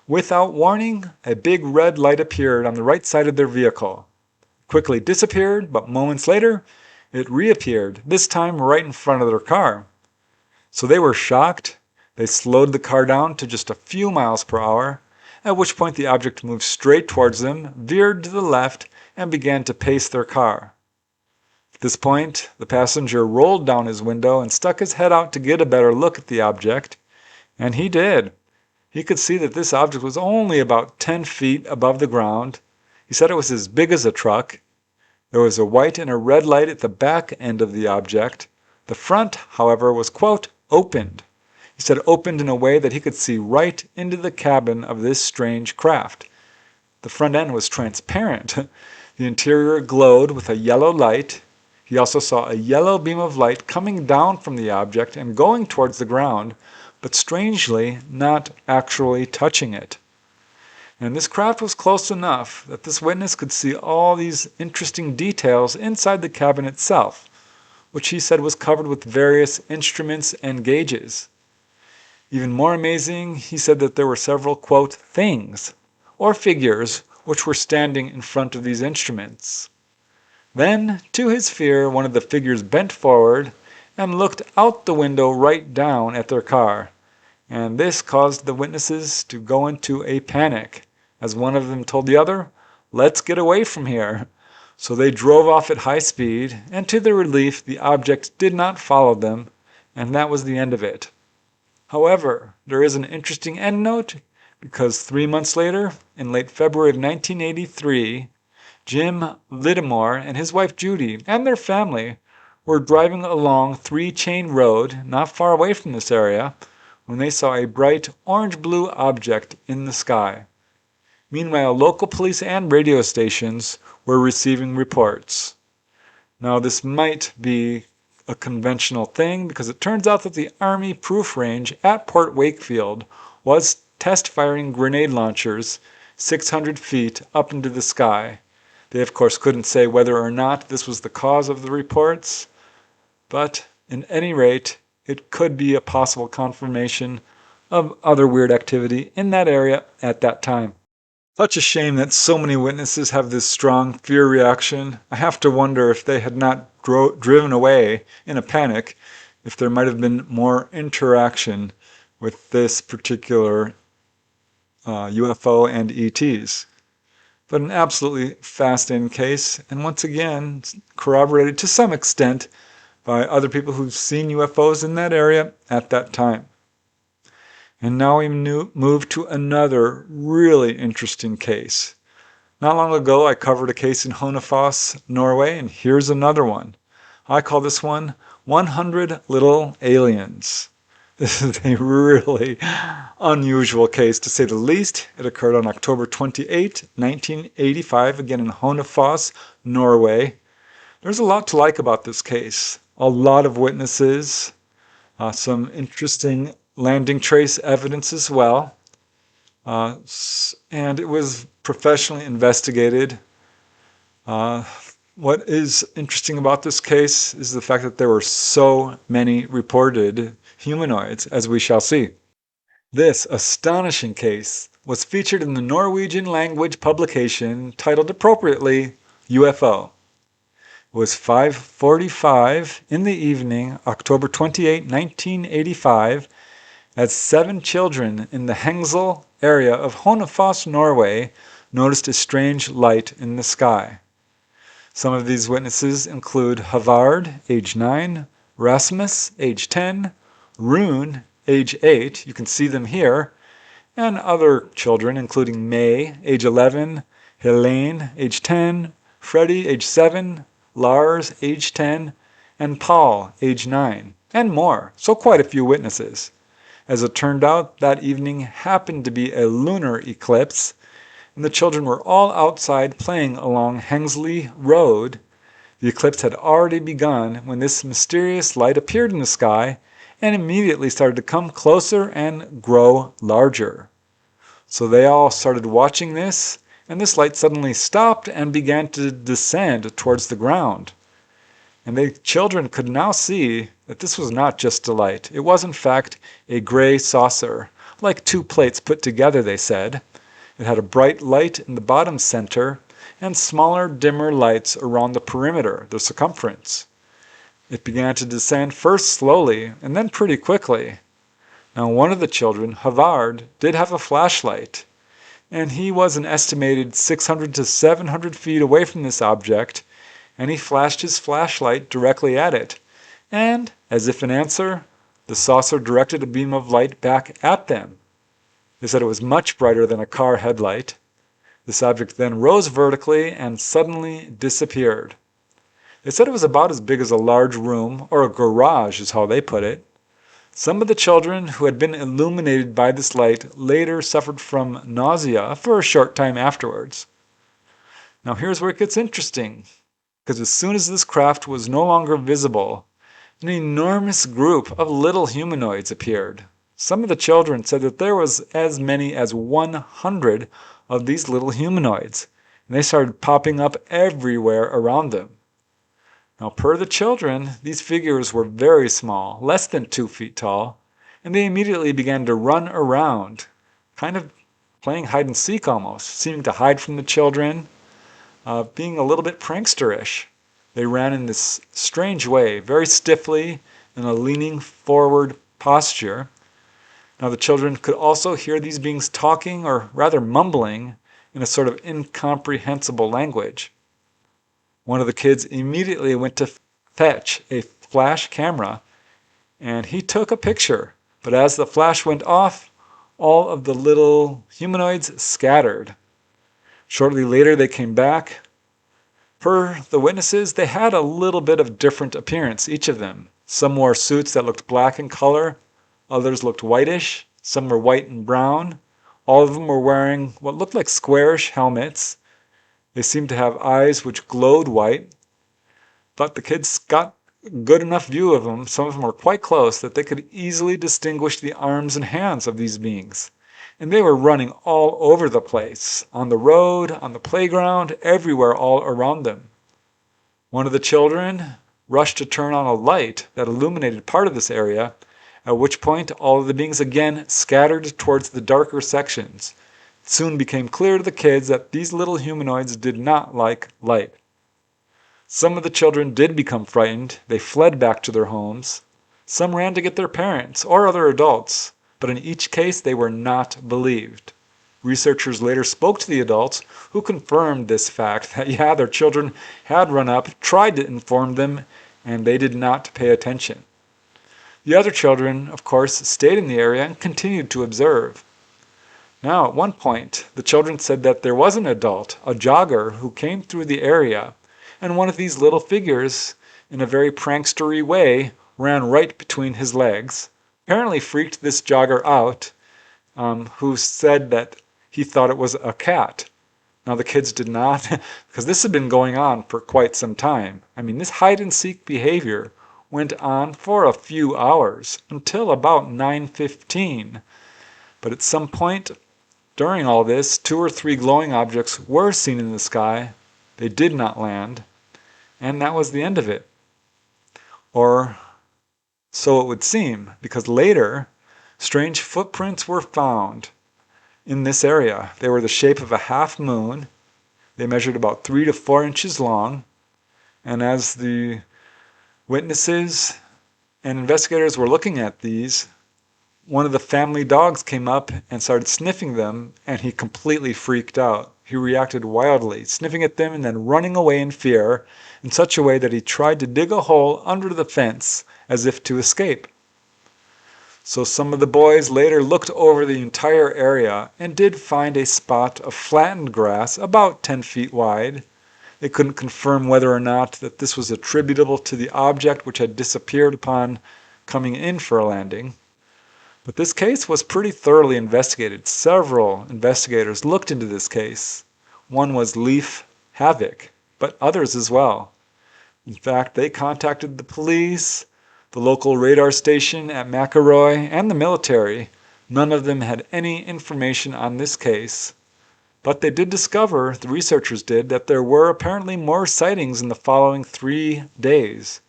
Without warning, a big red light appeared on the right side of their vehicle. It quickly disappeared, but moments later, it reappeared, this time right in front of their car. So they were shocked. They slowed the car down to just a few miles per hour, at which point the object moved straight towards them, veered to the left, and began to pace their car. At this point, the passenger rolled down his window and stuck his head out to get a better look at the object, and he did. He could see that this object was only about 10 feet above the ground. He said it was as big as a truck. There was a white and a red light at the back end of the object. The front, however, was, quote, opened. He said opened in a way that he could see right into the cabin of this strange craft. The front end was transparent. The interior glowed with a yellow light. He also saw a yellow beam of light coming down from the object and going towards the ground, but strangely not actually touching it. And this craft was close enough that this witness could see all these interesting details inside the cabin itself, which he said was covered with various instruments and gauges. Even more amazing, he said that there were several, quote, things, or figures, which were standing in front of these instruments. Then, to his fear, one of the figures bent forward and looked out the window right down at their car. And this caused the witnesses to go into a panic, as one of them told the other, "Let's get away from here." So they drove off at high speed, and to their relief, the object did not follow them, and that was the end of it. However, there is an interesting endnote, because 3 months later, in late February of 1983, Jim Littimore and his wife Judy and their family were driving along Three Chain Road, not far away from this area, when they saw a bright orange-blue object in the sky. Meanwhile, local police and radio stations were receiving reports. Now, this might be a conventional thing because it turns out that the Army Proof Range at Port Wakefield was test firing grenade launchers 600 feet up into the sky. They, of course, couldn't say whether or not this was the cause of the reports, but at any rate, it could be a possible confirmation of other weird activity in that area at that time. Such a shame that so many witnesses have this strong fear reaction. I have to wonder if they had not driven away in a panic, if there might have been more interaction with this particular UFO and ETs. But an absolutely fascinating case, and once again, corroborated to some extent by other people who've seen UFOs in that area at that time. And now we move to another really interesting case. Not long ago, I covered a case in Hønefoss, Norway, and here's another one. I call this one 100 Little Aliens. This is a really unusual case, to say the least. It occurred on October 28, 1985, again in Hønefoss, Norway. There's a lot to like about this case. A lot of witnesses, some interesting landing trace evidence as well. And it was professionally investigated. What is interesting about this case is the fact that there were so many reported humanoids, as we shall see. This astonishing case was featured in the Norwegian language publication titled appropriately UFO. It was 5:45 in the evening, October 28, 1985, as 7 children in the Hengsel area of Hønefoss, Norway, noticed a strange light in the sky. Some of these witnesses include Havard, age 9, Rasmus, age 10, Rune, age 8, you can see them here, and other children including May, age 11, Helene, age 10, Freddie, age 7, Lars, age 10, and Paul, age 9, and more, so quite a few witnesses. As it turned out, that evening happened to be a lunar eclipse, and the children were all outside playing along Hengsley Road. The eclipse had already begun when this mysterious light appeared in the sky and immediately started to come closer and grow larger. So they all started watching this, and this light suddenly stopped and began to descend towards the ground. And the children could now see that this was not just a light. It was in fact a gray saucer, like 2 plates put together, they said. It had a bright light in the bottom center and smaller, dimmer lights around the perimeter, the circumference. It began to descend first slowly and then pretty quickly. Now, one of the children, Havard, did have a flashlight, and he was an estimated 600 to 700 feet away from this object, and he flashed his flashlight directly at it. And, as if in answer, the saucer directed a beam of light back at them. They said it was much brighter than a car headlight. This object then rose vertically and suddenly disappeared. They said it was about as big as a large room, or a garage is how they put it. Some of the children who had been illuminated by this light later suffered from nausea for a short time afterwards. Now here's where it gets interesting, because as soon as this craft was no longer visible, an enormous group of little humanoids appeared. Some of the children said that there was as many as 100 of these little humanoids, and they started popping up everywhere around them. Now, per the children, these figures were very small, less than 2 feet tall, and they immediately began to run around, kind of playing hide and seek almost, seeming to hide from the children, being a little bit pranksterish. They ran in this strange way, very stiffly, in a leaning forward posture. Now the children could also hear these beings talking, or rather mumbling, in a sort of incomprehensible language. One of the kids immediately went to fetch a flash camera, and he took a picture. But as the flash went off, all of the little humanoids scattered. Shortly later, they came back. Per the witnesses, they had a little bit of different appearance, each of them. Some wore suits that looked black in color, others looked whitish, some were white and brown. All of them were wearing what looked like squarish helmets. They seemed to have eyes which glowed white, but the kids got a good enough view of them, some of them were quite close, that they could easily distinguish the arms and hands of these beings. And they were running all over the place, on the road, on the playground, everywhere all around them. One of the children rushed to turn on a light that illuminated part of this area, at which point all of the beings again scattered towards the darker sections. It soon became clear to the kids that these little humanoids did not like light. Some of the children did become frightened. They fled back to their homes. Some ran to get their parents or other adults, but in each case they were not believed. Researchers later spoke to the adults who confirmed this fact that yeah, their children had run up, tried to inform them, and they did not pay attention. The other children, of course, stayed in the area and continued to observe. Now, at one point, the children said that there was an adult, a jogger, who came through the area, and one of these little figures, in a very prankstery way, ran right between his legs. Apparently freaked this jogger out, who said that he thought it was a cat. Now the kids did not, because this had been going on for quite some time. I mean, this hide-and-seek behavior went on for a few hours, until about 9:15. But at some point during all this, 2 or 3 glowing objects were seen in the sky. They did not land, and that was the end of it. Or so it would seem, because later, strange footprints were found in this area. They were the shape of a half moon. They measured about 3 to 4 inches long, and as the witnesses and investigators were looking at these, one of the family dogs came up and started sniffing them, and he completely freaked out. He reacted wildly, sniffing at them and then running away in fear in such a way that he tried to dig a hole under the fence as if to escape. So some of the boys later looked over the entire area and did find a spot of flattened grass about 10 feet wide. They couldn't confirm whether or not that this was attributable to the object which had disappeared upon coming in for a landing. But this case was pretty thoroughly investigated. Several investigators looked into this case. One was Leaf Havoc, but others as well. In fact, they contacted the police, the local radar station at McElroy, and the military. None of them had any information on this case. But they did discover, the researchers did, that there were apparently more sightings in the following 3 days,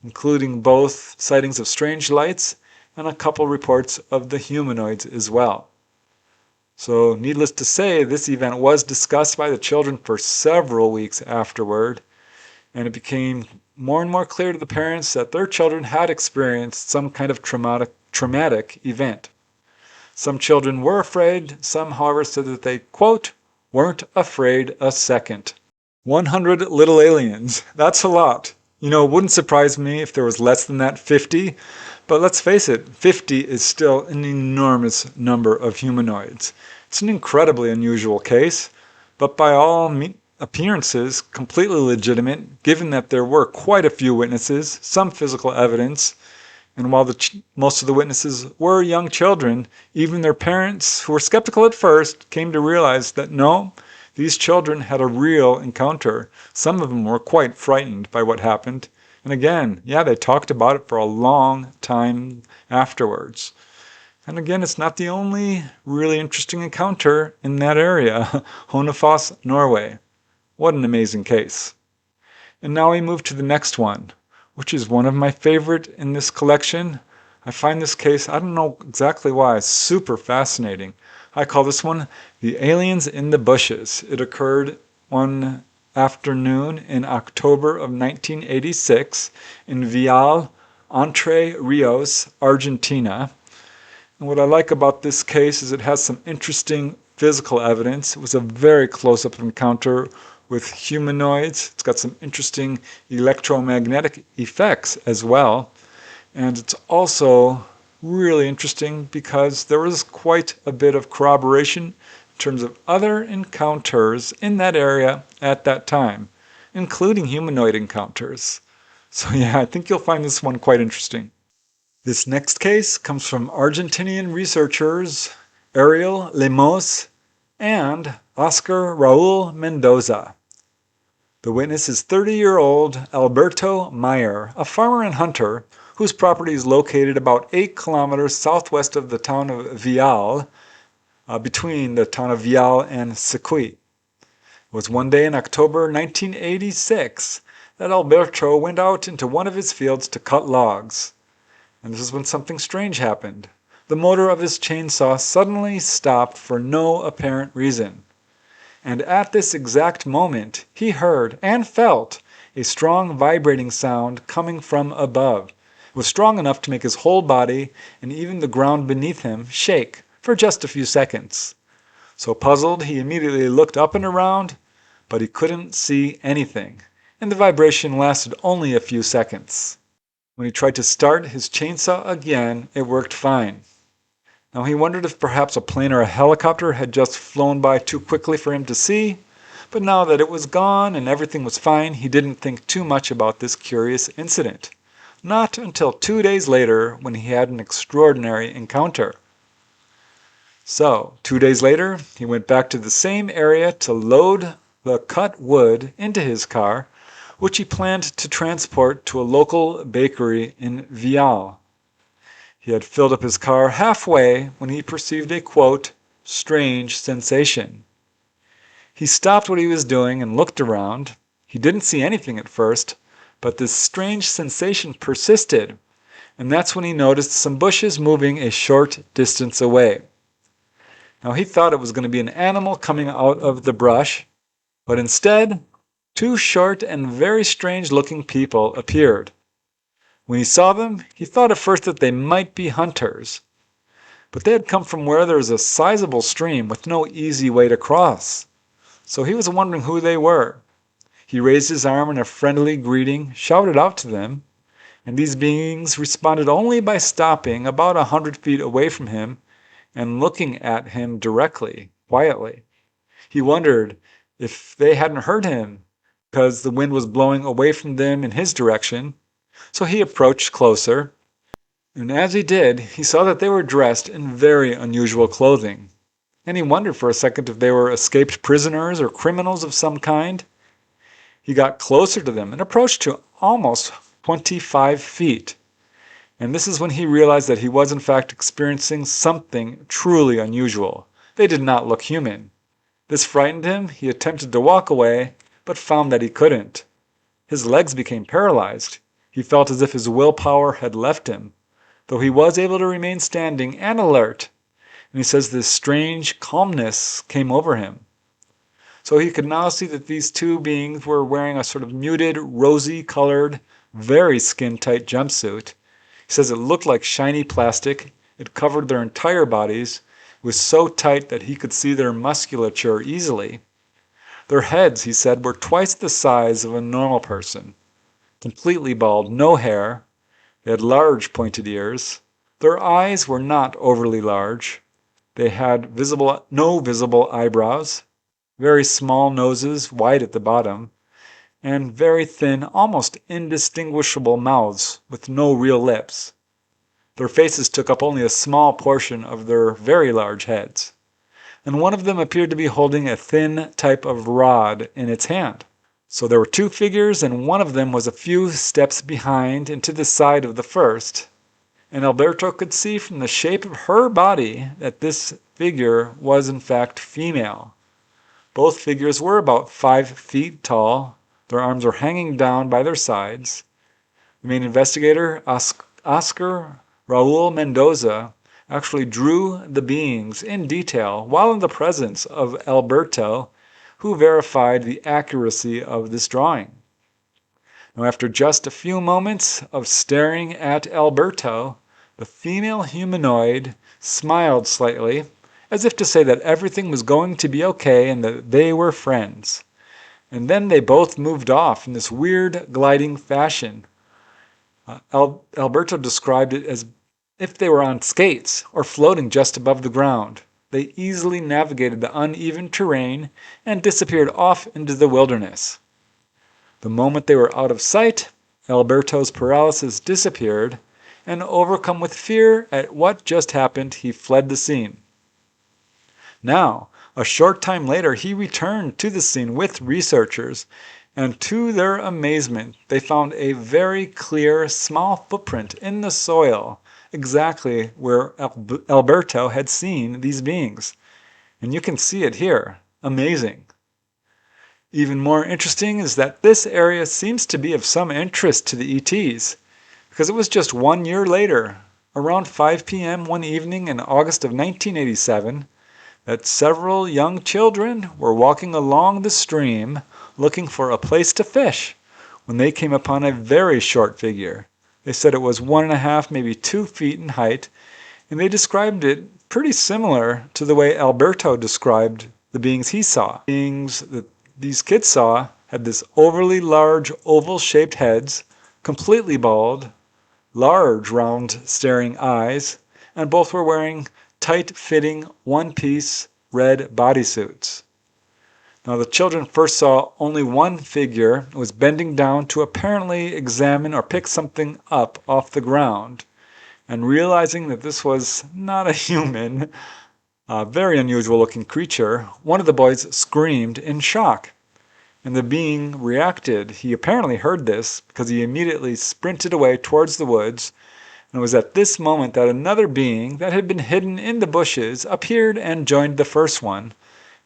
including both sightings of strange lights and a couple reports of the humanoids as well. So needless to say, this event was discussed by the children for several weeks afterward, and it became more and more clear to the parents that their children had experienced some kind of traumatic event. Some children were afraid, some however said that they, quote, weren't afraid a second. 100 little aliens, that's a lot. You know, it wouldn't surprise me if there was less than that, 50. But let's face it, 50 is still an enormous number of humanoids. It's an incredibly unusual case, but by all appearances, completely legitimate, given that there were quite a few witnesses, some physical evidence, and while most of the witnesses were young children, even their parents, who were skeptical at first, came to realize that no, these children had a real encounter. Some of them were quite frightened by what happened. And again, yeah, they talked about it for a long time afterwards. And again, it's not the only really interesting encounter in that area, Hønefoss, Norway. What an amazing case. And now we move to the next one, which is one of my favorite in this collection. I find this case, I don't know exactly why, super fascinating. I call this one The Aliens in the Bushes. It occurred one afternoon in October of 1986 in Vial, Entre Rios, Argentina. And what I like about this case is it has some interesting physical evidence. It was a very close-up encounter with humanoids. It's got some interesting electromagnetic effects as well. And it's also really interesting because there was quite a bit of corroboration in terms of other encounters in that area at that time, including humanoid encounters. So yeah, I think you'll find this one quite interesting. This next case comes from Argentinian researchers Ariel Lemos and Oscar Raul Mendoza. The witness is 30-year-old Alberto Meyer, a farmer and hunter whose property is located about 8 kilometers southwest of the town of Vial, between the town of Vial and Sequi. It was one day in October 1986 that Alberto went out into one of his fields to cut logs. And this is when something strange happened. The motor of his chainsaw suddenly stopped for no apparent reason. And at this exact moment, he heard and felt a strong vibrating sound coming from above. It was strong enough to make his whole body and even the ground beneath him shake for just a few seconds. So puzzled, he immediately looked up and around, but he couldn't see anything, and the vibration lasted only a few seconds. When he tried to start his chainsaw again, it worked fine. Now he wondered if perhaps a plane or a helicopter had just flown by too quickly for him to see, but now that it was gone and everything was fine, he didn't think too much about this curious incident. Not until 2 days later when he had an extraordinary encounter. So, 2 days later, he went back to the same area to load the cut wood into his car, which he planned to transport to a local bakery in Vial. He had filled up his car halfway when he perceived a, quote, strange sensation. He stopped what he was doing and looked around. He didn't see anything at first, but this strange sensation persisted, and that's when he noticed some bushes moving a short distance away. Now he thought it was going to be an animal coming out of the brush, but instead, 2 short and very strange-looking people appeared. When he saw them, he thought at first that they might be hunters. But they had come from where there was a sizable stream with no easy way to cross. So he was wondering who they were. He raised his arm in a friendly greeting, shouted out to them, and these beings responded only by stopping about 100 feet away from him and looking at him directly, quietly. He wondered if they hadn't heard him, because the wind was blowing away from them in his direction. So he approached closer, and as he did, he saw that they were dressed in very unusual clothing. And he wondered for a second if they were escaped prisoners or criminals of some kind. He got closer to them and approached to almost 25 feet. And this is when he realized that he was in fact experiencing something truly unusual. They did not look human. This frightened him. He attempted to walk away, but found that he couldn't. His legs became paralyzed. He felt as if his willpower had left him, though he was able to remain standing and alert. And he says this strange calmness came over him. So he could now see that these 2 beings were wearing a sort of muted, rosy-colored, very skin-tight jumpsuit. He says it looked like shiny plastic. It covered their entire bodies. It was so tight that he could see their musculature easily. Their heads, he said, were twice the size of a normal person. Completely bald, no hair. They had large pointed ears. Their eyes were not overly large. They had no visible eyebrows, very small noses, wide at the bottom, and very thin, almost indistinguishable mouths with no real lips. Their faces took up only a small portion of their very large heads. And one of them appeared to be holding a thin type of rod in its hand. So there were 2 figures, and one of them was a few steps behind and to the side of the first. And Alberto could see from the shape of her body that this figure was in fact female. Both figures were about 5 feet tall. Their arms were hanging down by their sides. The main investigator, Oscar Raul Mendoza, actually drew the beings in detail while in the presence of Alberto, who verified the accuracy of this drawing. Now, after just a few moments of staring at Alberto, the female humanoid smiled slightly, as if to say that everything was going to be okay and that they were friends. and then they both moved off in this weird gliding fashion. Alberto described it as if they were on skates or floating just above the ground. They easily navigated the uneven terrain and disappeared off into the wilderness. The moment they were out of sight, Alberto's paralysis disappeared, and overcome with fear at what just happened, he fled the scene. Now, a short time later, he returned to the scene with researchers, and to their amazement, they found a very clear, small footprint in the soil, exactly where Alberto had seen these beings. And you can see it here. Amazing. Even more interesting is that this area seems to be of some interest to the ETs, because it was just 1 year later, around 5 p.m. one evening in August of 1987, that several young children were walking along the stream looking for a place to fish when they came upon a very short figure. They said it was 1.5, maybe 2 feet in height, and they described it pretty similar to the way Alberto described the beings he saw. Beings that these kids saw had this overly large oval-shaped heads, completely bald, large round staring eyes, and both were wearing tight-fitting one-piece red bodysuits. Now the children first saw only one figure. It was bending down to apparently examine or pick something up off the ground, and realizing that this was not a human, a very unusual looking creature, one of the boys screamed in shock. And the being reacted. He apparently heard this because he immediately sprinted away towards the woods. And it was at this moment that another being that had been hidden in the bushes appeared and joined the first one,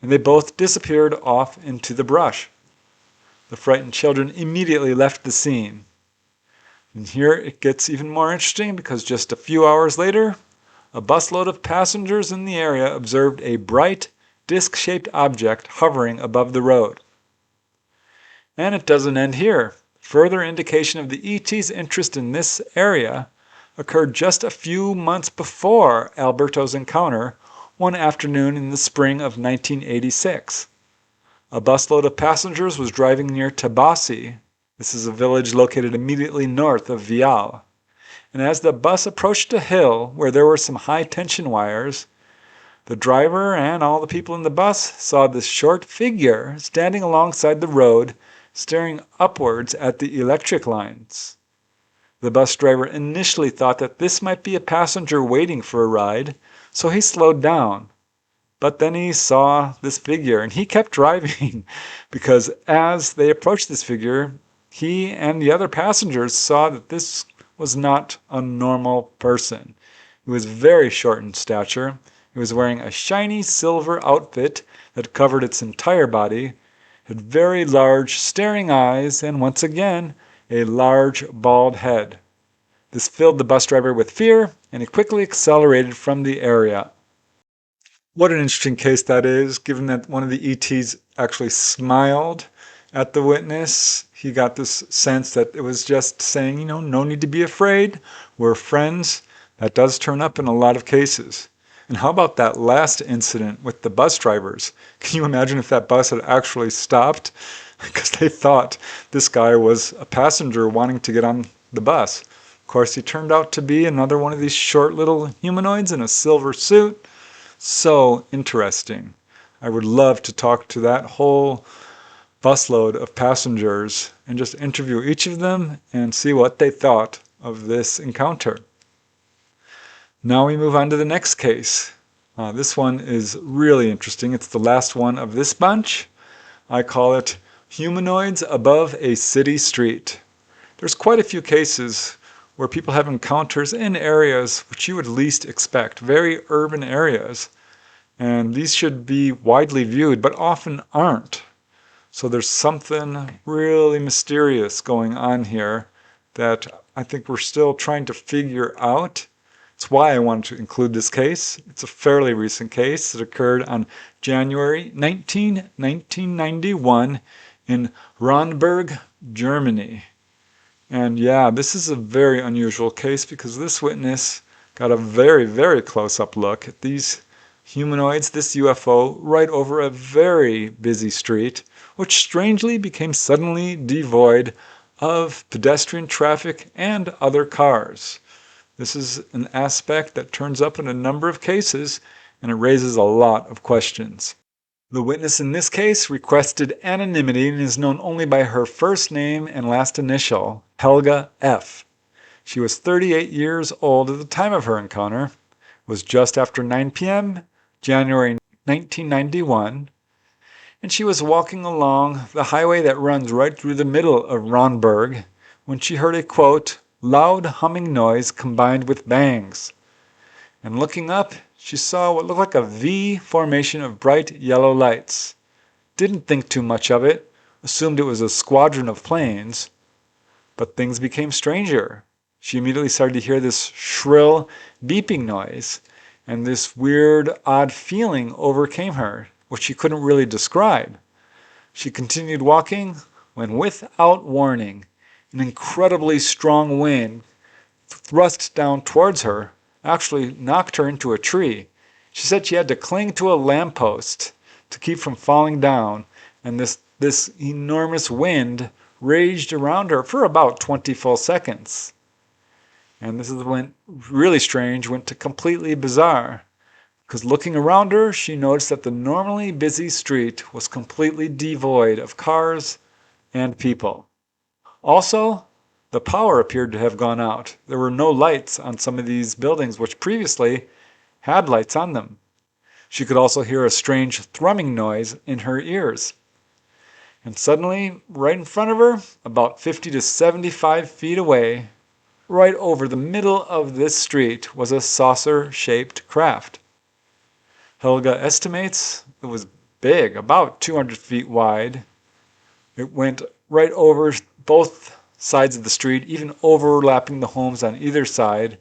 and they both disappeared off into the brush. The frightened children immediately left the scene. And here it gets even more interesting because just a few hours later, a busload of passengers in the area observed a bright, disc-shaped object hovering above the road. And it doesn't end here. Further indication of the ET's interest in this area occurred just a few months before Alberto's encounter one afternoon in the spring of 1986. A busload of passengers was driving near Tabassi. This is a village located immediately north of Vial. And as the bus approached a hill where there were some high-tension wires, the driver and all the people in the bus saw this short figure standing alongside the road, staring upwards at the electric lines. The bus driver initially thought that this might be a passenger waiting for a ride, so he slowed down. But then he saw this figure and he kept driving because as they approached this figure, he and the other passengers saw that this was not a normal person. He was very short in stature. He was wearing a shiny silver outfit that covered its entire body, had very large staring eyes, and once again, a large bald head. This filled the bus driver with fear, and he quickly accelerated from the area. What an interesting case that is, given that one of the ETs actually smiled at the witness. He got this sense that it was just saying, no need to be afraid. We're friends. That does turn up in a lot of cases. And how about that last incident with the bus drivers? Can you imagine if that bus had actually stopped? Because they thought this guy was a passenger wanting to get on the bus. Of course, he turned out to be another one of these short little humanoids in a silver suit. So interesting. I would love to talk to that whole busload of passengers and just interview each of them and see what they thought of this encounter. Now we move on to the next case. This one is really interesting. It's the last one of this bunch. I call it Humanoids Above a City Street. There's quite a few cases where people have encounters in areas which you would least expect, very urban areas. And these should be widely viewed, but often aren't. So there's something really mysterious going on here that I think we're still trying to figure out. That's why I wanted to include this case. It's a fairly recent case that occurred on January 19, 1991 in Ronberg, Germany. And yeah, this is a very unusual case because this witness got a very, very close-up look at these humanoids, this UFO, right over a very busy street which strangely became suddenly devoid of pedestrian traffic and other cars. This is an aspect that turns up in a number of cases, and it raises a lot of questions. The witness in this case requested anonymity and is known only by her first name and last initial, Helga F. She was 38 years old at the time of her encounter. It was just after 9 p.m., January 1991, and she was walking along the highway that runs right through the middle of Ronberg when she heard a, quote, loud humming noise combined with bangs. And looking up, she saw what looked like a V formation of bright yellow lights. Didn't think too much of it, assumed it was a squadron of planes. But things became stranger. She immediately started to hear this shrill beeping noise, and this weird, odd feeling overcame her, which she couldn't really describe. She continued walking when, without warning, an incredibly strong wind thrust down towards her, actually knocked her into a tree. She said she had to cling to a lamppost to keep from falling down, and this enormous wind raged around her for about 20 full seconds. And this is when really strange went to completely bizarre, because looking around her, she noticed that the normally busy street was completely devoid of cars and people. Also, the power appeared to have gone out. There were no lights on some of these buildings, which previously had lights on them. She could also hear a strange thrumming noise in her ears. And suddenly, right in front of her, about 50 to 75 feet away, right over the middle of this street, was a saucer-shaped craft. Helga estimates it was big, about 200 feet wide. It went right over both sides of the street, even overlapping the homes on either side,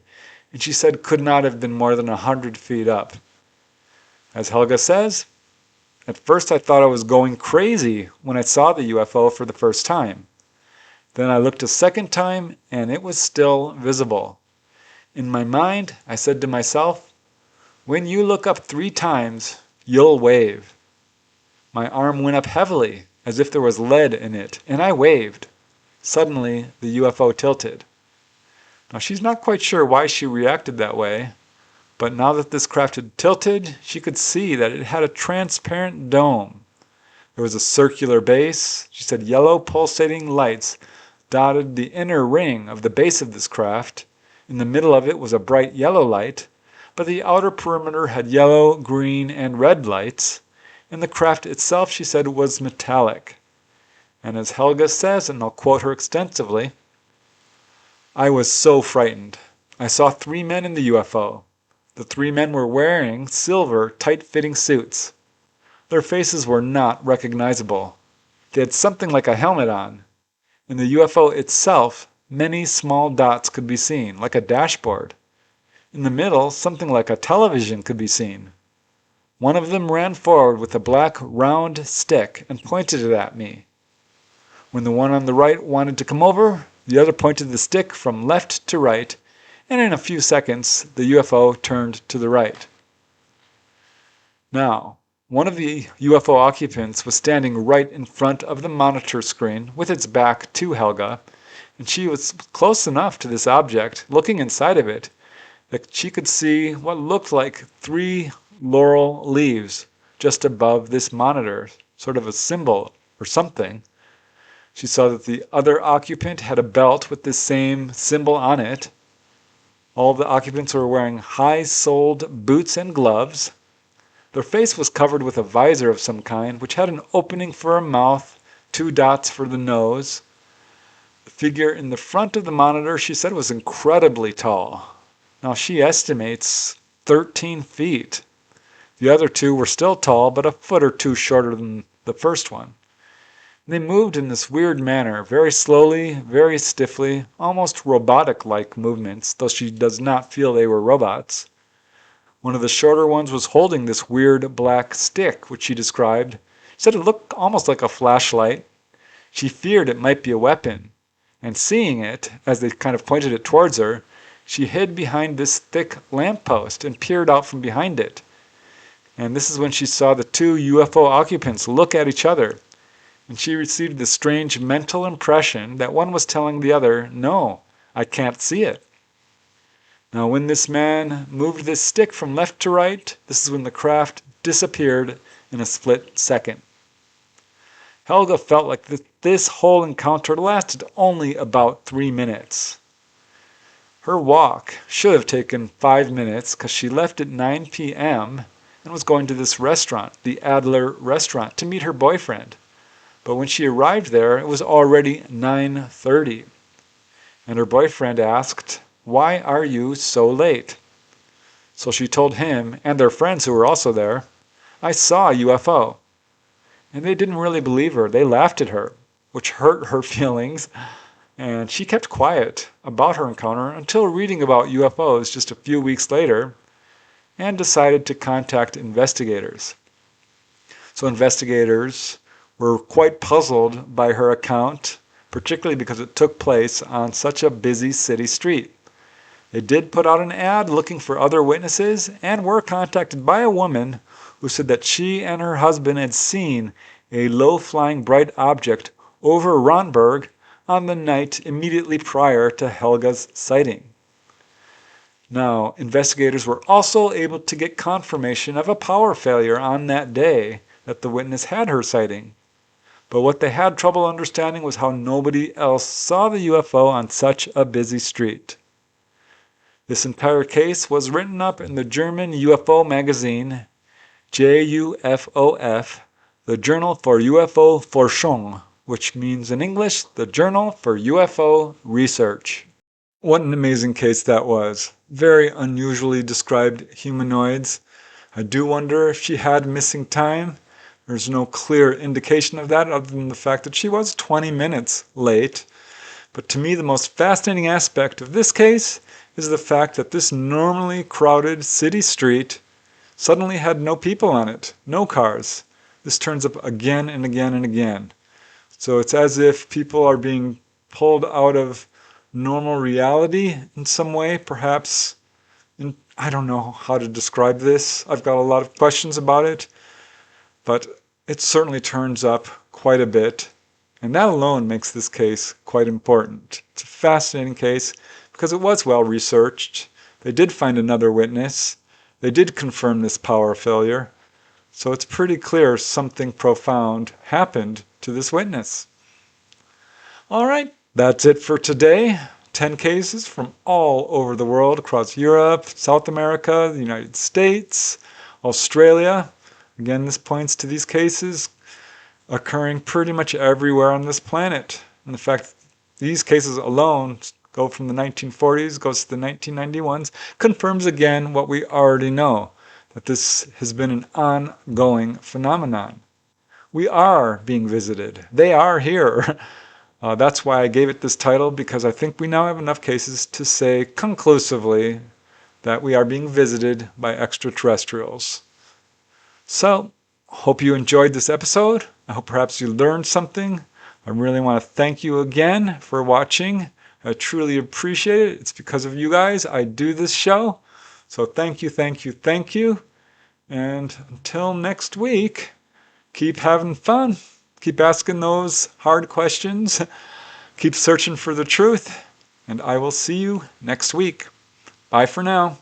and she said could not have been more than 100 feet up. As Helga says, at first I thought I was going crazy when I saw the UFO for the first time. Then I looked a second time and it was still visible. In my mind, I said to myself, when you look up 3 times, you'll wave. My arm went up heavily, as if there was lead in it, and I waved. Suddenly, the UFO tilted. Now, she's not quite sure why she reacted that way, but now that this craft had tilted, she could see that it had a transparent dome. There was a circular base. She said yellow pulsating lights dotted the inner ring of the base of this craft. In the middle of it was a bright yellow light, but the outer perimeter had yellow, green, and red lights, and the craft itself, she said, was metallic. And as Helga says, and I'll quote her extensively, I was so frightened. I saw 3 men in the UFO. The 3 men were wearing silver, tight-fitting suits. Their faces were not recognizable. They had something like a helmet on. In the UFO itself, many small dots could be seen, like a dashboard. In the middle, something like a television could be seen. One of them ran forward with a black round stick and pointed it at me. When the one on the right wanted to come over, the other pointed the stick from left to right, and in a few seconds, the UFO turned to the right. Now, one of the UFO occupants was standing right in front of the monitor screen with its back to Helga, and she was close enough to this object, looking inside of it, that she could see what looked like 3 laurel leaves just above this monitor, sort of a symbol or something. She saw that the other occupant had a belt with this same symbol on it. All the occupants were wearing high-soled boots and gloves. Their face was covered with a visor of some kind, which had an opening for a mouth, 2 dots for the nose. The figure in the front of the monitor, she said, was incredibly tall. Now, she estimates 13 feet. The other 2 were still tall, but a foot or 2 shorter than the first one. They moved in this weird manner, very slowly, very stiffly, almost robotic-like movements, though she does not feel they were robots. One of the shorter ones was holding this weird black stick, which she described. She said it looked almost like a flashlight. She feared it might be a weapon, and seeing it, as they kind of pointed it towards her, she hid behind this thick lamppost and peered out from behind it. And this is when she saw the 2 UFO occupants look at each other. and she received the strange mental impression that one was telling the other, "No, I can't see it." Now, when this man moved this stick from left to right, this is when the craft disappeared in a split second. Helga felt like this whole encounter lasted only about 3 minutes. Her walk should have taken 5 minutes because she left at 9 p.m. and was going to this restaurant, the Adler restaurant, to meet her boyfriend. But when she arrived there, it was already 9:30. And her boyfriend asked, "Why are you so late?" So she told him and their friends who were also there, "I saw a UFO." And they didn't really believe her. They laughed at her, which hurt her feelings. And she kept quiet about her encounter until reading about UFOs just a few weeks later and decided to contact investigators. So investigators were quite puzzled by her account, particularly because it took place on such a busy city street. They did put out an ad looking for other witnesses and were contacted by a woman who said that she and her husband had seen a low-flying bright object over Ronberg on the night immediately prior to Helga's sighting. Now, investigators were also able to get confirmation of a power failure on that day that the witness had her sighting. But what they had trouble understanding was how nobody else saw the UFO on such a busy street. This entire case was written up in the German UFO magazine, JUFOF, the Journal for UFO Forschung, which means in English, the Journal for UFO Research. What an amazing case that was. Very unusually described humanoids. I do wonder if she had missing time. There's no clear indication of that other than the fact that she was 20 minutes late. But to me, the most fascinating aspect of this case is the fact that this normally crowded city street suddenly had no people on it, no cars. This turns up again and again and again. So it's as if people are being pulled out of normal reality in some way, perhaps. I don't know how to describe this. I've got a lot of questions about it, but it certainly turns up quite a bit. And that alone makes this case quite important. It's a fascinating case because it was well researched. They did find another witness. They did confirm this power failure. So it's pretty clear something profound happened to this witness. All right, that's it for today. 10 cases from all over the world, across Europe, South America, the United States, Australia. Again, this points to these cases occurring pretty much everywhere on this planet. And the fact these cases alone go from the 1940s, goes to the 1991s, confirms again what we already know, that this has been an ongoing phenomenon. We are being visited. They are here. That's why I gave it this title, because I think we now have enough cases to say conclusively that we are being visited by extraterrestrials. So, hope you enjoyed this episode. I hope perhaps you learned something. I really want to thank you again for watching. I truly appreciate it. It's because of you guys I do this show. So thank you, thank you, thank you. And until next week, keep having fun. Keep asking those hard questions. Keep searching for the truth. And I will see you next week. Bye for now.